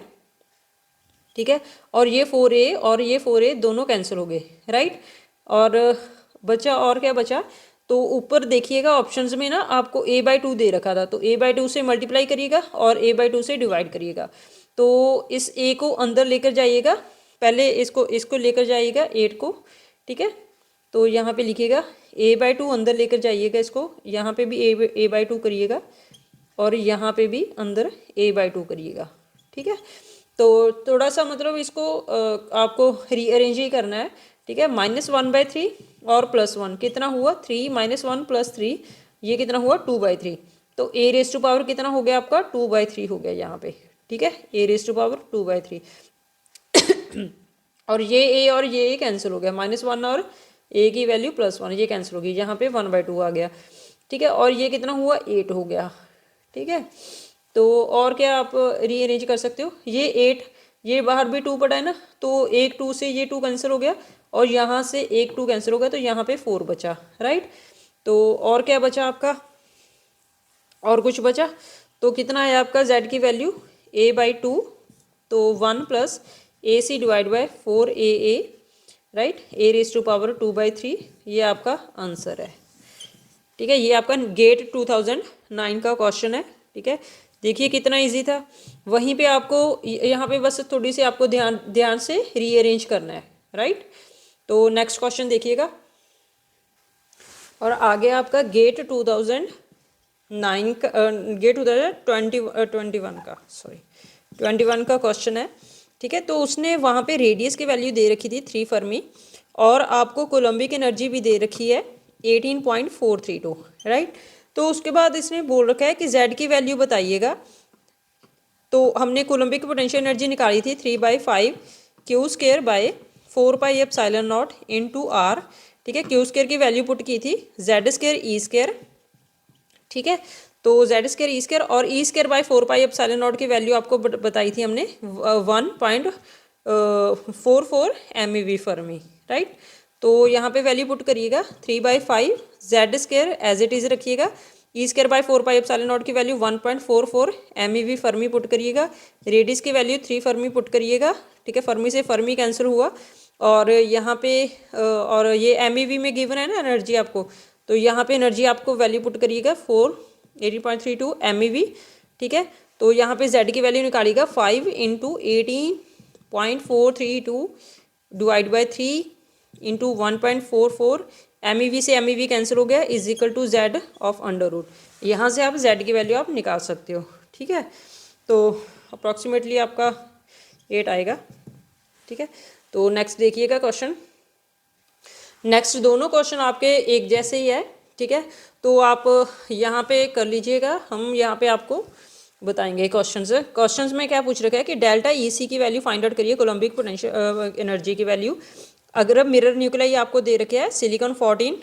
[SPEAKER 1] ठीक है। और ये 4a और ये 4a दोनों कैंसिल हो गए, राइट। और बचा, और क्या बचा? तो ऊपर देखिएगा ऑप्शंस में ना आपको a/2 दे रखा था, तो a/2 से मल्टीप्लाई करिएगा और a/2 से डिवाइड करिएगा। तो इस a को अंदर लेकर जाइएगा, पहले इसको लेकर जाइएगा 8 को, ठीक है। तो यहाँ पे लिखिएगा a/2 अंदर लेकर जाइएगा इसको, यहाँ पे भी a/2 करिएगा और यहाँ पे भी अंदर a/2 करिएगा, ठीक है। तो थोड़ा सा मतलब इसको आपको रीअरेंज ही करना है, ठीक है। -1/3 और +1 कितना हुआ? 3 -1 + 3 ये कितना हुआ? 2/3। तो a⁻⁴ कितना हो गया आपका? 2/3 हो गया यहाँ पे, ठीक है, a⁻⁴ 2/3। और ये a और ये कैंसिल हो गया, -1 और a की वैल्यू +1 ये कैंसिल हो गई, यहाँ पे 1/2 आ गया, ठीक है। और ये कितना हुआ? 8 हो गया, ठीक है। तो और क्या आप रीअरेंज कर सकते हो? ये 8, ये बाहर भी 2 पड़ा है ना, तो एक 2 से ये 2 कैंसिल हो गया और यहाँ से एक 2 कैंसिल हो गया, तो यहाँ पे 4 बचा, राइट। तो और क्या बचा आपका? और कुछ बचा? तो कितना है आपका z की वैल्यू? a/2, तो 1 + ac divide by 4a, right, a⁻² 2/3 ये आपका आंसर है, ठीक है। ये आपका गेट 2009 का क्वेश्चन है, ठीक है। देखिए कितना इजी था। वहीं पे आपको यहाँ पे बस थोड़ी सी आपको ध्यान से रीअरेंज करना है, राइट। तो नेक्स्ट क्वेश्चन देखिएगा। और आगे आपका गेट 2009 का गेट 2021 का 21 का क्वेश्चन है, ठीक है। तो उसने वहाँ पे रेडियस की वैल्यू दे रखी थी 3 फर्मी और आपको कोलम्बिक एनर्जी भी दे रखी है 18.432, राइट। तो उसके बाद इसने बोल रखा है कि z की वैल्यू बताइएगा। तो हमने कोलम्बिक पोटेंशियल एनर्जी निकाली थी 3/5 Q² बाय 4πε0 इंटू r, ठीक है। Q² की वैल्यू पुट की थी z² E², ठीक है। तो z² E² और E² बाय 4πε0 की वैल्यू आपको बताई थी हमने 1.44 MeV फर्मी, राइट। तो यहाँ पे वैल्यू पुट करिएगा 3/5 z² एज इट इज़ रखिएगा E square by 4 pi epsilon naught की वैल्यू 1.44 MeV फर्मी पुट करिएगा, रेडियस की वैल्यू 3 फर्मी पुट करिएगा, ठीक है, फर्मी से फर्मी कैंसिल हुआ, और यहाँ पे और ये MeV में गिवन है ना एनर्जी आपको, तो यहाँ पे एनर्जी आपको वैल्यू पुट करिएगा 18.32 MeV, ठीक है। तो यहाँ पे Z की वैल्यू निकालिएगा 5 into 18.432 divide by 3 into 1.44, MeV से MeV कैंसिल हो गया, is equal to Z of under root. यहाँ से आप Z की वैल्यू आप निकाल सकते हो, ठीक है। तो अप्रॉक्सीमेटली आपका 8 आएगा, ठीक है। तो नेक्स्ट देखिएगा क्वेश्चन। नेक्स्ट दोनों क्वेश्चन आपके एक जैसे ही है, ठीक है। तो आप यहाँ पे कर लीजिएगा, हम यहाँ पे आपको बताएंगे क्वेश्चंस में क्या पूछ रखा है कि डेल्टा EC की वैल्यू फाइंड आउट करिए, कोलम्बिक पोटेंशियल एनर्जी की वैल्यू। अगर अब मिरर न्यूक्लियाई आपको दे रखे है सिलिकॉन 14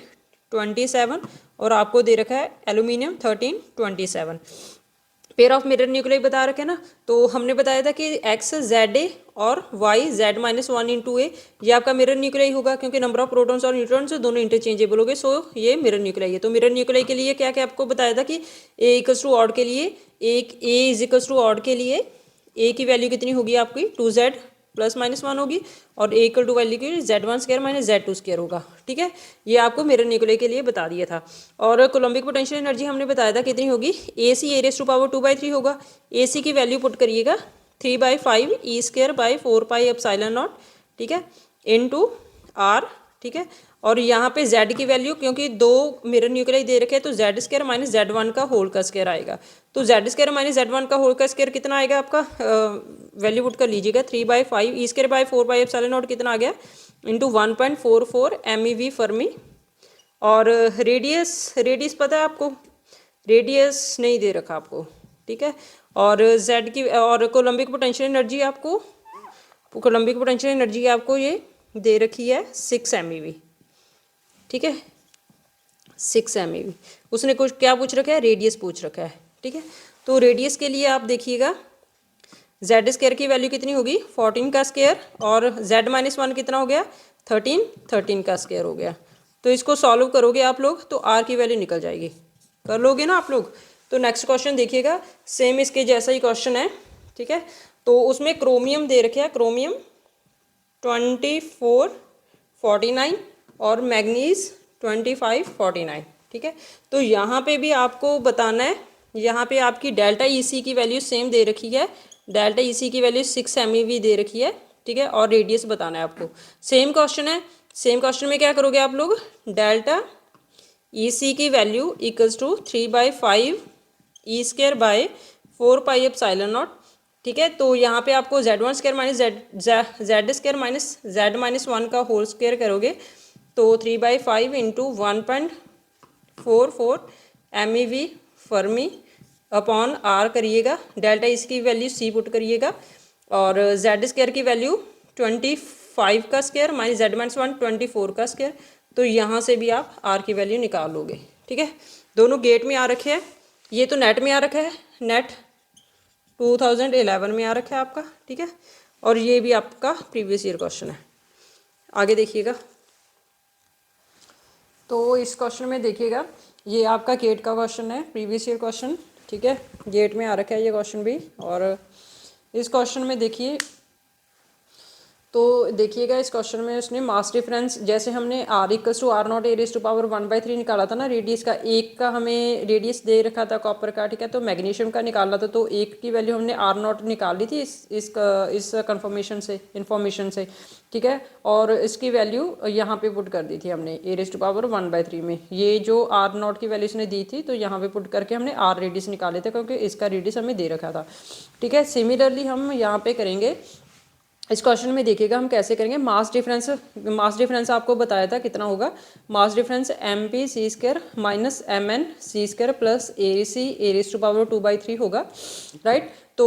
[SPEAKER 1] 27 और आपको दे रखा है aluminium 13 27, pair of mirror nuclei बता रखे ना, तो हमने बताया था कि एक्स ZA और वाई Z-1 इंटू ए, ये आपका मिरर न्यूक्लियाई होगा क्योंकि नंबर ऑफ प्रोटॉन्स और न्यूट्रॉन्स दोनों इंटरचेंजेबल हो गए, सो ये मिरर न्यूक्लियाई है। तो मिरर न्यूक्लियाई के लिए क्या क्या आपको बताया था कि ए इक्वल्स टू ऑड के लिए ए इज इक्वल्स टू ऑड के लिए ए की वैल्यू कितनी होगी आपकी 2Z +-1 होगी, और ए इक्वल टू वैल्यू की Z1² - Z2² होगा, ठीक है। ये आपको मिरर न्यूक्लियाई के लिए बता दिया था। और कोलम्बिक पोटेंशियल एनर्जी हमने बताया था कितनी होगी, AC A⁻² होगा, AC की वैल्यू पुट करिएगा 3/5 E²/4πε0, ठीक है, इनटू R, ठीक है। और यहाँ पे Z की वैल्यू, क्योंकि दो मिरर न्यूक्लियाई दे रखे हैं तो Z² - Z1 का होल का स्क्वायर आएगा, तो Z² - Z1 का होल का स्क्वायर कितना आएगा आपका, वैल्यू पुट कर लीजिएगा 3/5 E²/4πε0 कितना आ गया इंटू 1.44 MeV फर्मी। और रेडियस पता है आपको, रेडियस नहीं दे रखा आपको, ठीक है। और Z की और कोलम्बिक पोटेंशियल एनर्जी आपको ये दे रखी है 6 MeV, ठीक है, 6 MeV। उसने कुछ क्या पूछ रखा है, रेडियस पूछ रखा है, ठीक है। तो रेडियस के लिए आप देखिएगा Z² की वैल्यू कितनी होगी 14 का स्क्वायर, और Z-1 कितना हो गया 13 का स्क्वायर हो गया। तो इसको सॉल्व करोगे आप लोग तो R की वैल्यू निकल जाएगी, कर लोगे ना आप लोग। तो नेक्स्ट क्वेश्चन देखिएगा, सेम इसके जैसा ही क्वेश्चन है, ठीक है। तो उसमें क्रोमियम दे रखे है, क्रोमियम 2449 और मैग्नीज 2549, ठीक है। तो यहाँ पे भी आपको बताना है, यहाँ पे आपकी डेल्टा EC की वैल्यू सेम दे रखी है, डेल्टा EC की वैल्यू 6 MeV दे रखी है, ठीक है, और रेडियस बताना है आपको। सेम क्वेश्चन है, सेम क्वेश्चन में क्या करोगे आप लोग, डेल्टा EC की वैल्यू इक्वल्स टू 3/5 E²/4πε0, ठीक है। तो यहाँ पे आपको Z1² - Z-1 का होल स्क्वायर करोगे तो 3/5 into 1.44 MeV Fermi upon R करिएगा, डेल्टा इसकी वैल्यू C पुट करिएगा, और Z² की वैल्यू 25 का स्क्वायर - Z-1 24 का स्क्वायर। तो यहाँ से भी आप R की वैल्यू निकाल लोगे, ठीक है। दोनों गेट में आ रखे हैं, ये तो नेट में आ रखा है, नेट 2011 में आ रखा है आपका, ठीक है। और ये भी आपका प्रीवियस ईयर क्वेश्चन है। आगे देखिएगा, तो इस क्वेश्चन में देखिएगा ये आपका गेट का क्वेश्चन है, प्रीवियस ईयर क्वेश्चन, ठीक है, गेट में आ रखा है ये क्वेश्चन भी। और इस क्वेश्चन में देखिए, तो देखिएगा इस क्वेश्चन में उसने मास डिफरेंस, जैसे हमने R equals to R0 A⁻1/3 निकाला था ना, रेडियस का, एक का हमें रेडियस दे रखा था कॉपर का, ठीक है, तो मैग्नीशियम का निकालना था, तो एक की वैल्यू हमने R0 निकाल ली थी इस इन्फॉर्मेशन से, ठीक है। और इसकी वैल्यू यहाँ पे पुट कर दी थी हमने A⁻1/3 में, ये जो R0 की वैल्यू इसने दी थी तो यहाँ पे पुट करके हमने R रेडियस निकाले थे क्योंकि इसका रेडियस हमें दे रखा था, ठीक है। सिमिलरली हम यहाँ पे करेंगे इस क्वेश्चन में, देखिएगा हम कैसे करेंगे। मास डिफरेंस आपको बताया था कितना होगा, मास difference MP(c² - MnC² + AC A⁻²/3 होगा, राइट। तो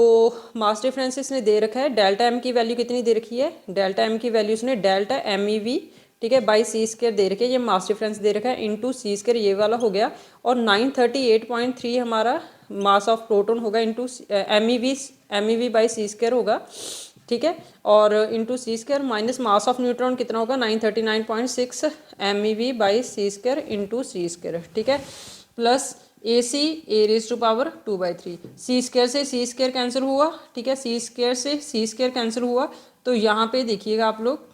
[SPEAKER 1] मास डिफरेंस इसने दे रखा है, डेल्टा M की वैल्यू कितनी दे रखी है, डेल्टा M की वैल्यू इसने डेल्टा MEV, ठीक है, बाई C² दे रखी है, ये मास डिफरेंस दे रखा है, इंटू C², ये वाला हो गया, और 938.3 हमारा मास ऑफ प्रोटोन होगा, इंटू MEV बाई C² होगा, ठीक है, और into C² minus mass of neutron कितना होगा 939.6 MeV by C² into C², ठीक है, plus A C A raise to power 2/3, C square से सी स्क्वायर कैंसिल हुआ, ठीक है, सी स्क्वायर से सी स्क्वायर कैंसिल हुआ। तो यहाँ पे देखिएगा आप लोग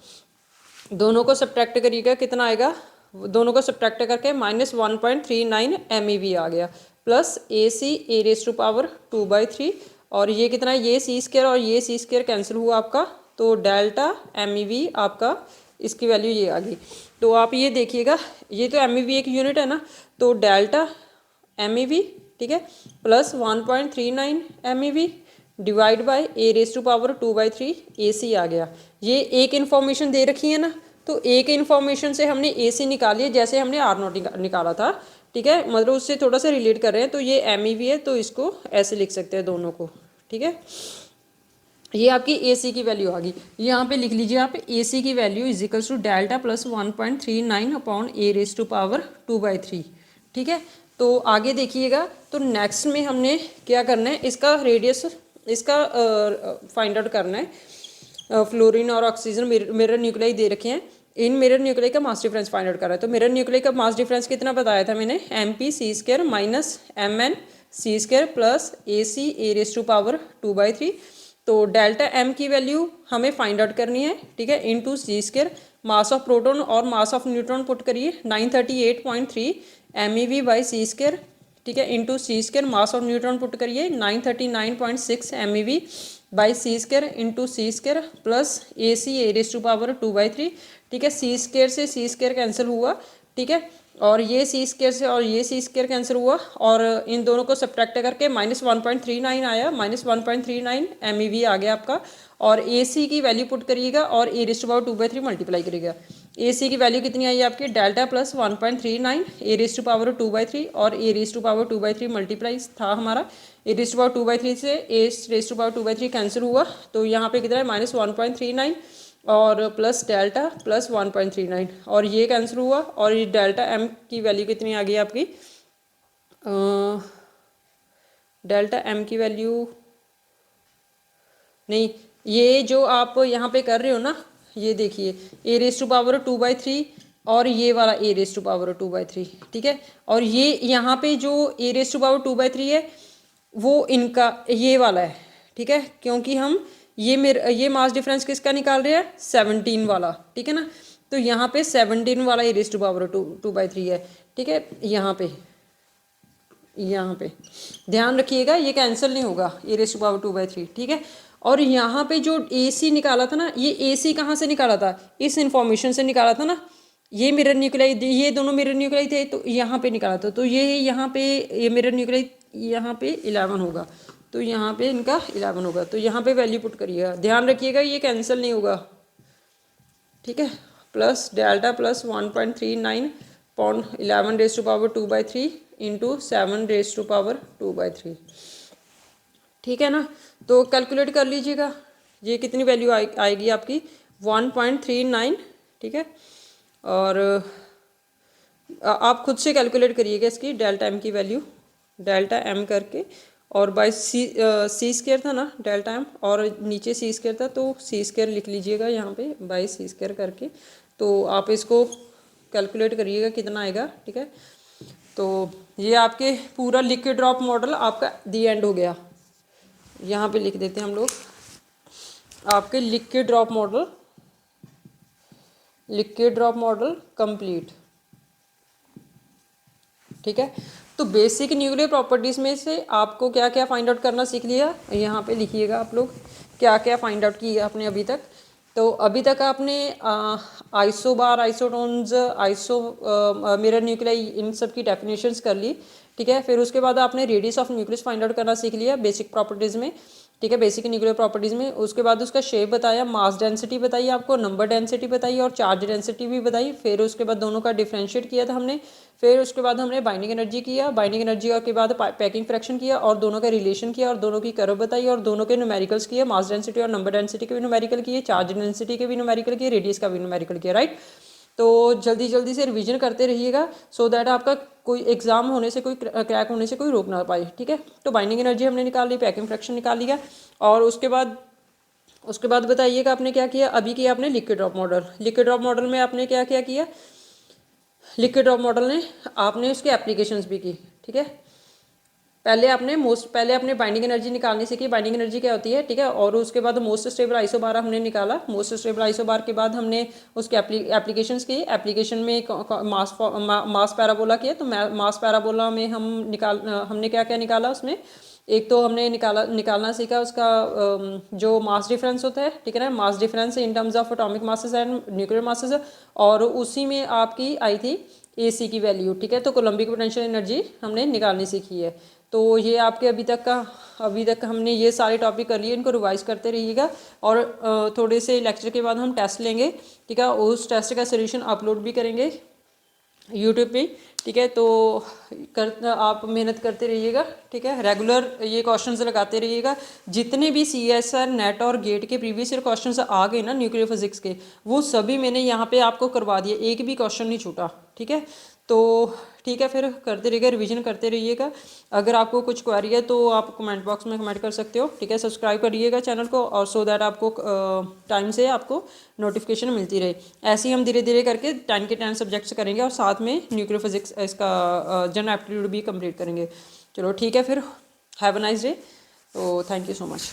[SPEAKER 1] दोनों को सब्ट्रैक्ट करिएगा, कितना आएगा, दोनों को सब्ट्रैक्ट करके -1.39 MeV आ गया, plus A C A raise to power 2/3, और ये कितना है, ये सी स्क्वायर और ये सी स्क्वायर कैंसिल हुआ आपका, तो डेल्टा MeV आपका इसकी वैल्यू ये आ गई। तो आप ये देखिएगा, ये तो MeV एक यूनिट है ना, तो डेल्टा MeV, ठीक है, plus 1.39 MeV divide by A raise to power 2/3 AC आ गया। ये एक इन्फॉर्मेशन दे रखी है ना, तो एक इन्फॉर्मेशन से हमने AC निकाली है, जैसे हमने R0 निकाला था, ठीक है, मतलब उससे थोड़ा सा रिलेट कर रहे हैं। तो ये MeV है, तो इसको ऐसे लिख सकते हैं दोनों को, ठीक है। ये आपकी AC की वैल्यू आ गई, यहाँ पे लिख लीजिए आप, AC की value is equals to delta plus 1.39 upon A raise to power 2/3, ठीक है। तो आगे देखिएगा, तो नेक्स्ट में हमने क्या करना है, इसका रेडियस, इसका फाइंड आउट करना है। फ्लोरीन और ऑक्सीजन मिरर न्यूक्लियाई दे रखे हैं, इन मिरर न्यूक्लियाई का मास डिफरेंस फाइंड आउट कर रहा है। तो मिरर न्यूक्लियाई का मास डिफरेंस कितना बताया था मैंने, MP(c² minus MnC² plus AC A raise to power 2/3। तो डेल्टा M की वैल्यू हमें फाइंड आउट करनी है, ठीक है, into C², mass of proton और मास ऑफ न्यूट्रॉन पुट करिए 938.3 MeV बाई C², ठीक है, into C², mass of neutron put करिए 939.6 MeV by C² into C² plus AC A raise to power 2/3, ठीक है, C² से C² कैंसिल हुआ, ठीक है, और ये C² से और ये C² कैंसिल हुआ, और इन दोनों को सब्ट्रैक्ट करके -1.39 आया, -1.39 MeV आ गया आपका। और AC की वैल्यू पुट करिएगा और A raise to power 2/3 multiply करिएगा। AC की वैल्यू कितनी आई आपकी, delta plus 1.39 A raise to power 2/3, और A raise to power 2/3 multiply था हमारा, ए रेज टू पावर 2/3 से A raise to power 2/3 cancel हुआ, तो यहाँ पे कितना है -1.39 और प्लस डेल्टा प्लस 1.39, और ये कैंसिल हुआ, और ये डेल्टा M की वैल्यू कितनी आ गई आपकी, डेल्टा M की वैल्यू नहीं, ये जो आप यहाँ पे कर रहे हो ना, ये देखिए ए रेज टू पावर 2/3 और ये वाला ए रेज टू पावर 2/3, ठीक है, और ये यहाँ पे जो ए रेज टू पावर 2/3 है वो इनका ये वाला है, ठीक है, क्योंकि हम ये मास डिफरेंस किसका निकाल रहे हैं, 17 वाला, ठीक है ना। तो यहाँ पे 17 वाला ए रेज टू पावर 2/3 है, ठीक है, यहाँ पे ध्यान रखिएगा, ये कैंसिल नहीं होगा ए रेज टू पावर 2/3, ठीक है। और यहाँ पे जो AC निकाला था ना, ये AC कहाँ से निकाला था, इस इंफॉर्मेशन से निकाला था ना, ये मिरर न्यूक्लियाई, ये दोनों मिरर न्यूक्लियाई थे, तो यहाँ पे निकाला था, तो ये यहाँ पे ये मिरर न्यूक्लियाई यहाँ पे 11 होगा, तो यहाँ पे इनका 11 होगा, तो यहाँ पे वैल्यू पुट करिएगा, ध्यान रखिएगा ये कैंसिल नहीं होगा, ठीक है, plus delta plus 1.39 upon 11 raise to power 2/3 into 7 raise to power 2/3, ठीक है ना। तो कैलकुलेट कर लीजिएगा, ये कितनी वैल्यू आएगी आपकी 1.39, ठीक है, और आप खुद से कैलकुलेट करिएगा इसकी डेल्टा M की वैल्यू, डेल्टा M करके, और बाई C² था ना डेल्टा M, और नीचे C² था, तो C² लिख लीजिएगा यहाँ पे बाई C² करके, तो आप इसको कैलकुलेट करिएगा कितना आएगा, ठीक है। तो ये आपके पूरा लिक्विड ड्रॉप मॉडल आपका दी एंड हो गया, यहाँ पे लिख देते हैं हम लोग, आपके लिक्विड ड्रॉप मॉडल कंप्लीट, ठीक है। तो बेसिक न्यूक्लियर प्रॉपर्टीज़ में से आपको क्या क्या फाइंड आउट करना सीख लिया, यहाँ पे लिखिएगा आप लोग क्या क्या फाइंड आउट किया आपने अभी तक। तो अभी तक आपने आइसोबार, आइसोटोन्स, मिरर न्यूक्लियाई, इन सब की डेफिनेशंस कर ली, ठीक है। फिर उसके बाद आपने radius of nucleus find out करना सीख लिया बेसिक प्रॉपर्टीज़ में, ठीक है, बेसिक न्यूक्लियर प्रॉपर्टीज़ में। उसके बाद उसका शेप बताया, मास डेंसिटी बताई आपको, नंबर डेंसिटी बताई और चार्ज डेंसिटी भी बताई। फिर उसके बाद दोनों का डिफ्रेंशिएट किया था हमने। फिर उसके बाद हमने बाइंडिंग एनर्जी किया, बाइंडिंग एनर्जी के बाद पैकिंग फ्रैक्शन किया, और दोनों का रिलेशन किया, और दोनों की कर्व बताई, और दोनों के न्यूमेरिकल्स किए, मास डेंसिटी और नंबर डेंसिटी के भी न्यूमेरिकल किए, चार्ज डेंसिटी के भी न्यूमेरिकल किए, रेडियस का भी न्यूमेरिकल किया, राइट। तो जल्दी जल्दी से रिवीजन करते रहिएगा, सो दैट आपका कोई एग्जाम होने से, कोई क्रैक होने से कोई रोक ना पाए, ठीक है। तो बाइंडिंग एनर्जी हमने निकाल ली, पैकिंग फ्रैक्शन निकाल लिया, और उसके बाद बताइएगा आपने क्या किया। अभी किया आपने liquid drop model. Liquid drop model में आपने क्या क्या किया, लिक्विड ड्रॉप मॉडल ने आपने उसके एप्लीकेशंस भी की, ठीक है। पहले आपने बाइंडिंग एनर्जी निकालनी सीखी, बाइंडिंग एनर्जी क्या होती है, ठीक है। और उसके बाद मोस्ट स्टेबल आइसोबार हमने निकाला, मोस्ट स्टेबल आइसोबार के बाद हमने उसके एप्लीकेशंस की, एप्लीकेशन में मास पैराबोला किया। तो मास पैराबोला में हमने क्या क्या निकाला उसमें, एक तो हमने निकालना सीखा उसका जो मास डिफरेंस होता है, ठीक है ना, mass difference in terms of atomic masses and nuclear masses. और उसी में आपकी आई थी AC की वैल्यू, ठीक है। तो कोलम्बिक पोटेंशियल एनर्जी हमने निकालनी सीखी है। तो ये आपके अभी तक हमने ये सारे टॉपिक कर लिए, इनको रिवाइज करते रहिएगा। और थोड़े से लेक्चर के बाद हम टेस्ट लेंगे, ठीक है। उस टेस्ट का सोल्यूशन अपलोड भी करेंगे यूट्यूब पे, ठीक है। तो आप मेहनत करते रहिएगा, ठीक है। रेगुलर ये क्वेश्चंस लगाते रहिएगा। जितने भी CSR नेट और गेट के प्रीवियस ईयर क्वेश्चंस आ गए ना न्यूक्लियर फिजिक्स के, वो सभी मैंने यहाँ पे आपको करवा दिए, एक भी क्वेश्चन नहीं छूटा, ठीक है। तो ठीक है, फिर करते रहिएगा, रिवीजन करते रहिएगा। अगर आपको कुछ क्वेरी है तो आप कमेंट बॉक्स में कमेंट कर सकते हो, ठीक है। सब्सक्राइब करिएगा चैनल को, और सो दैट आपको टाइम से आपको नोटिफिकेशन मिलती रहे। ऐसे ही हम धीरे धीरे करके 10 के 10 सब्जेक्ट्स करेंगे, और साथ में न्यूक्लियर फिजिक्स इसका जनरल एप्टीट्यूड भी कंप्लीट करेंगे। चलो ठीक है, फिर हैव अ नाइस डे। तो थैंक यू सो मच।